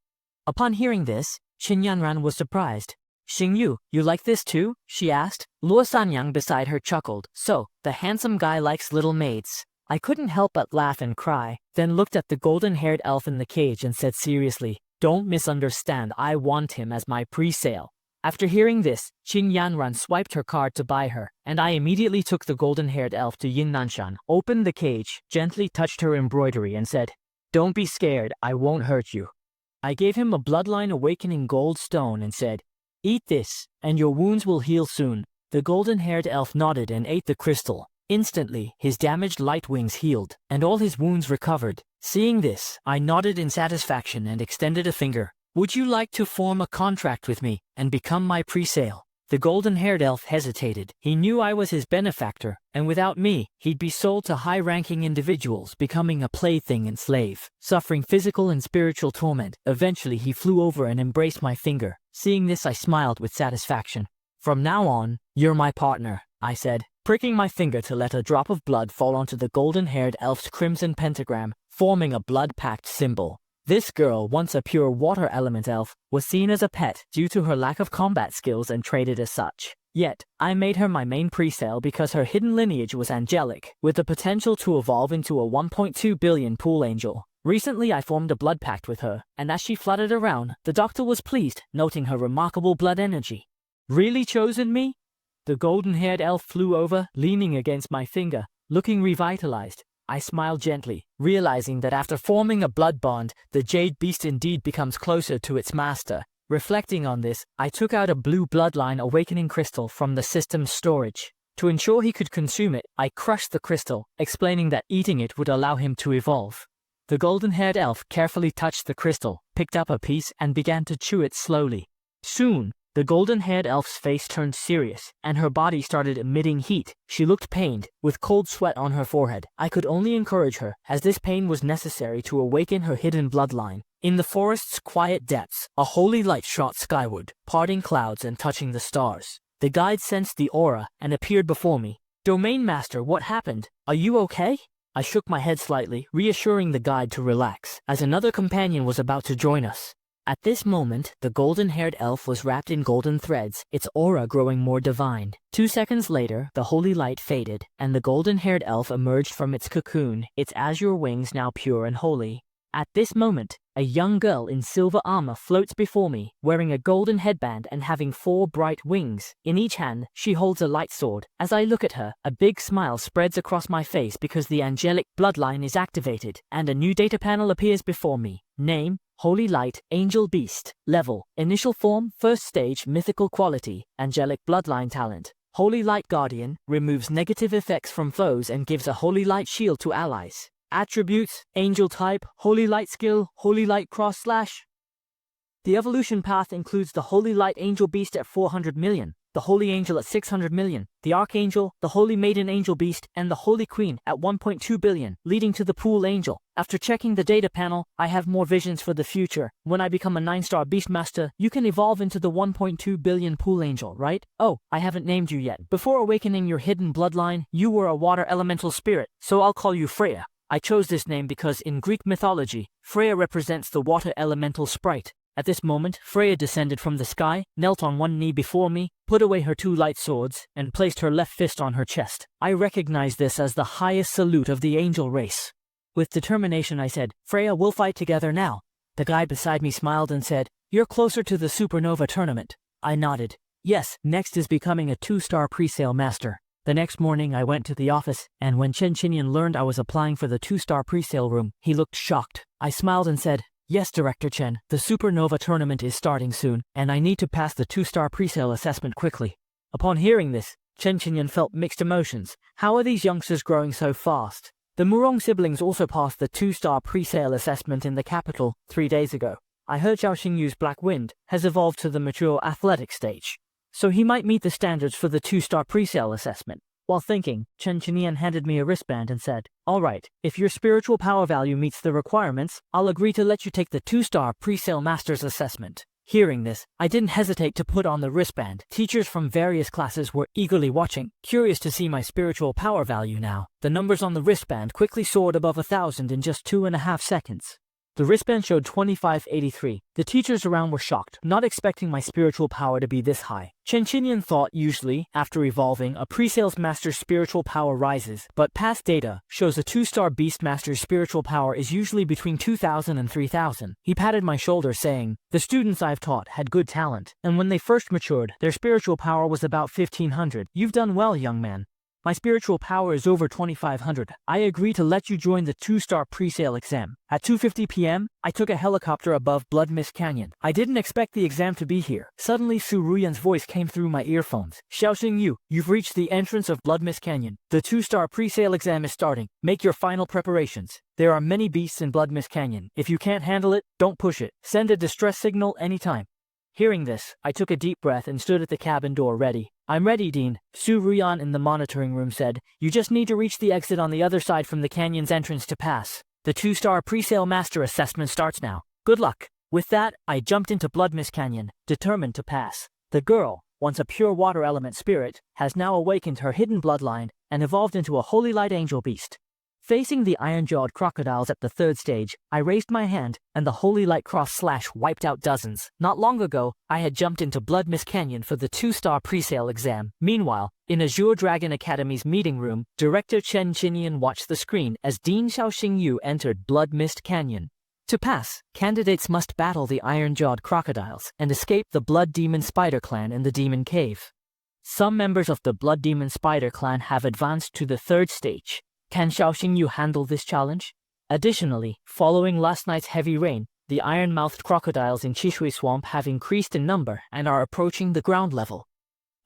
Upon hearing this, Qin Yanran was surprised. Xingyu, you like this too? She asked. Luo Sanyang beside her chuckled. So, the handsome guy likes little maids. I couldn't help but laugh and cry, then looked at the golden-haired elf in the cage and said seriously, don't misunderstand, I want him as my pre-sale. After hearing this, Qin Yanran swiped her card to buy her, and I immediately took the golden-haired elf to Yin Nanshan, opened the cage, gently touched her embroidery and said, don't be scared, I won't hurt you. I gave him a bloodline awakening gold stone and said, eat this, and your wounds will heal soon. The golden-haired elf nodded and ate the crystal. Instantly, his damaged light wings healed, and all his wounds recovered. Seeing this, I nodded in satisfaction and extended a finger. Would you like to form a contract with me and become my pre-sale? The golden-haired elf hesitated. He knew I was his benefactor, and without me, he'd be sold to high-ranking individuals, becoming a plaything and slave, suffering physical and spiritual torment. Eventually, he flew over and embraced my finger. Seeing this, I smiled with satisfaction. From now on, you're my partner, I said, pricking my finger to let a drop of blood fall onto the golden-haired elf's crimson pentagram, forming a blood-pact symbol. This girl, once a pure water element elf, was seen as a pet due to her lack of combat skills and traded as such. Yet, I made her my main pre-sale because her hidden lineage was angelic, with the potential to evolve into a 1.2 billion pool angel. Recently I formed a blood pact with her, and as she fluttered around, the doctor was pleased, noting her remarkable blood energy. Really chosen me? The golden-haired elf flew over, leaning against my finger, looking revitalized. I smiled gently, realizing that after forming a blood bond, the jade beast indeed becomes closer to its master. Reflecting on this, I took out a blue bloodline awakening crystal from the system's storage. To ensure he could consume it, I crushed the crystal, explaining that eating it would allow him to evolve. The golden-haired elf carefully touched the crystal, picked up a piece, and began to chew it slowly. Soon, the golden-haired elf's face turned serious, and her body started emitting heat. She looked pained, with cold sweat on her forehead. I could only encourage her, as this pain was necessary to awaken her hidden bloodline. In the forest's quiet depths, a holy light shot skyward, parting clouds and touching the stars. The guide sensed the aura and appeared before me. Domain Master, what happened? Are you okay? I shook my head slightly, reassuring the guide to relax, as another companion was about to join us. At this moment, the golden-haired elf was wrapped in golden threads, its aura growing more divine. 2 seconds later, the holy light faded, and the golden-haired elf emerged from its cocoon, its azure wings now pure and holy. At this moment, a young girl in silver armor floats before me, wearing a golden headband and having 4 bright wings. In each hand, she holds a light sword. As I look at her, a big smile spreads across my face because the angelic bloodline is activated, and a new data panel appears before me. Name: Holy Light, Angel Beast. Level: Initial Form, First Stage, Mythical Quality, Angelic Bloodline Talent. Holy Light Guardian, removes negative effects from foes and gives a Holy Light Shield to allies. Attributes: Angel Type, Holy Light Skill, Holy Light Cross Slash. The evolution path includes the Holy Light Angel Beast at 400 million, the Holy Angel at 600 million, the Archangel, the Holy Maiden Angel Beast, and the Holy Queen at 1.2 billion, leading to the Pool Angel. After checking the data panel, I have more visions for the future. When I become a 9-star Beastmaster, you can evolve into the 1.2 billion Pool Angel, right? Oh, I haven't named you yet. Before awakening your hidden bloodline, you were a water elemental spirit, so I'll call you Freya. I chose this name because in Greek mythology, Freya represents the water elemental sprite. At this moment, Freya descended from the sky, knelt on one knee before me, put away her 2 light swords, and placed her left fist on her chest. I recognize this as the highest salute of the angel race. With determination I said, Freya, we'll fight together now. The guy beside me smiled and said, you're closer to the Supernova tournament. I nodded. Yes, next is becoming a 2-star pre-sale master. The next morning I went to the office, and when Chen Qinyan learned I was applying for the 2-star pre-sale room, he looked shocked. I smiled and said, yes, Director Chen, the Supernova tournament is starting soon, and I need to pass the 2-star pre-sale assessment quickly. Upon hearing this, Chen Qinyan felt mixed emotions. How are these youngsters growing so fast? The Murong siblings also passed the 2-star pre-sale assessment in the capital 3 days ago. I heard Zhao Xingyu's Black Wind has evolved to the mature athletic stage, so he might meet the standards for the 2-star pre-sale assessment. While thinking, Chen Qinyan handed me a wristband and said, all right, if your spiritual power value meets the requirements, I'll agree to let you take the 2-star pre-sale master's assessment. Hearing this, I didn't hesitate to put on the wristband. Teachers from various classes were eagerly watching, curious to see my spiritual power value now. The numbers on the wristband quickly soared above 1,000 in just 2.5 seconds. The wristband showed 2583. The teachers around were shocked, not expecting my spiritual power to be this high. Chen Qinyan thought usually, after evolving, a pre-sales master's spiritual power rises, but past data shows a 2-star beast master's spiritual power is usually between 2,000 and 3,000. He patted my shoulder saying, "The students I've taught had good talent, and when they first matured, their spiritual power was about 1,500. You've done well, young man. My spiritual power is over 2,500. I agree to let you join the 2-star pre-sale exam." At 2:50 p.m., I took a helicopter above Blood Mist Canyon. I didn't expect the exam to be here. Suddenly Su Ruyan's voice came through my earphones. "Xiaoxing Yu, you've reached the entrance of Blood Mist Canyon. The 2-star pre-sale exam is starting. Make your final preparations. There are many beasts in Blood Mist Canyon. If you can't handle it, don't push it. Send a distress signal anytime." Hearing this, I took a deep breath and stood at the cabin door ready. "I'm ready, Dean," Su Ruyan in the monitoring room said. "You just need to reach the exit on the other side from the canyon's entrance to pass. The 2-star pre-sale master assessment starts now. Good luck." With that, I jumped into Blood Mist Canyon, determined to pass. The girl, once a pure water element spirit, has now awakened her hidden bloodline and evolved into a holy light angel beast. Facing the iron-jawed crocodiles at the 3rd stage, I raised my hand, and the Holy Light Cross/Slash wiped out dozens. Not long ago, I had jumped into Blood Mist Canyon for the 2-star pre-sale exam. Meanwhile, in Azure Dragon Academy's meeting room, Director Chen Qinyan watched the screen as Dean Xiaoxing Yu entered Blood Mist Canyon. To pass, candidates must battle the iron-jawed crocodiles and escape the Blood Demon Spider Clan in the Demon Cave. Some members of the Blood Demon Spider Clan have advanced to the 3rd stage. Can Xiaoxing Yu handle this challenge? Additionally, following last night's heavy rain, the iron-mouthed crocodiles in Chishui Swamp have increased in number and are approaching the ground level.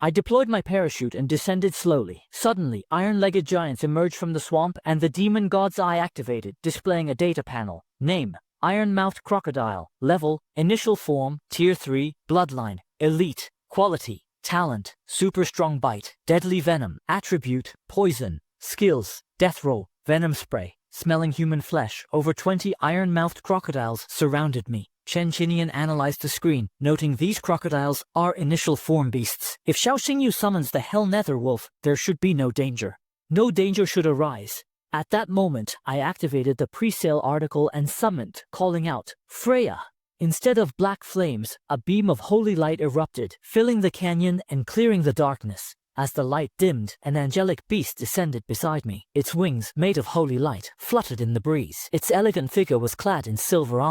I deployed my parachute and descended slowly. Suddenly, iron-legged giants emerged from the swamp and the demon god's eye activated, displaying a data panel. Name: Iron-mouthed crocodile. Level: Initial form, Tier 3, Bloodline, Elite. Quality: Talent, Super strong bite, Deadly venom. Attribute: Poison. Skills: Death roll, venom spray, smelling human flesh. Over 20 iron-mouthed crocodiles surrounded me. Chen Qinyan analyzed the screen, noting these crocodiles are initial form beasts. If Xiaoxing Yu summons the Hell Nether Wolf, there should be no danger. No danger should arise. At that moment, I activated the pre-sale article and summoned, calling out, "Freya!" Instead of black flames, a beam of holy light erupted, filling the canyon and clearing the darkness. As the light dimmed, an angelic beast descended beside me. Its wings, made of holy light, fluttered in the breeze. Its elegant figure was clad in silver armor.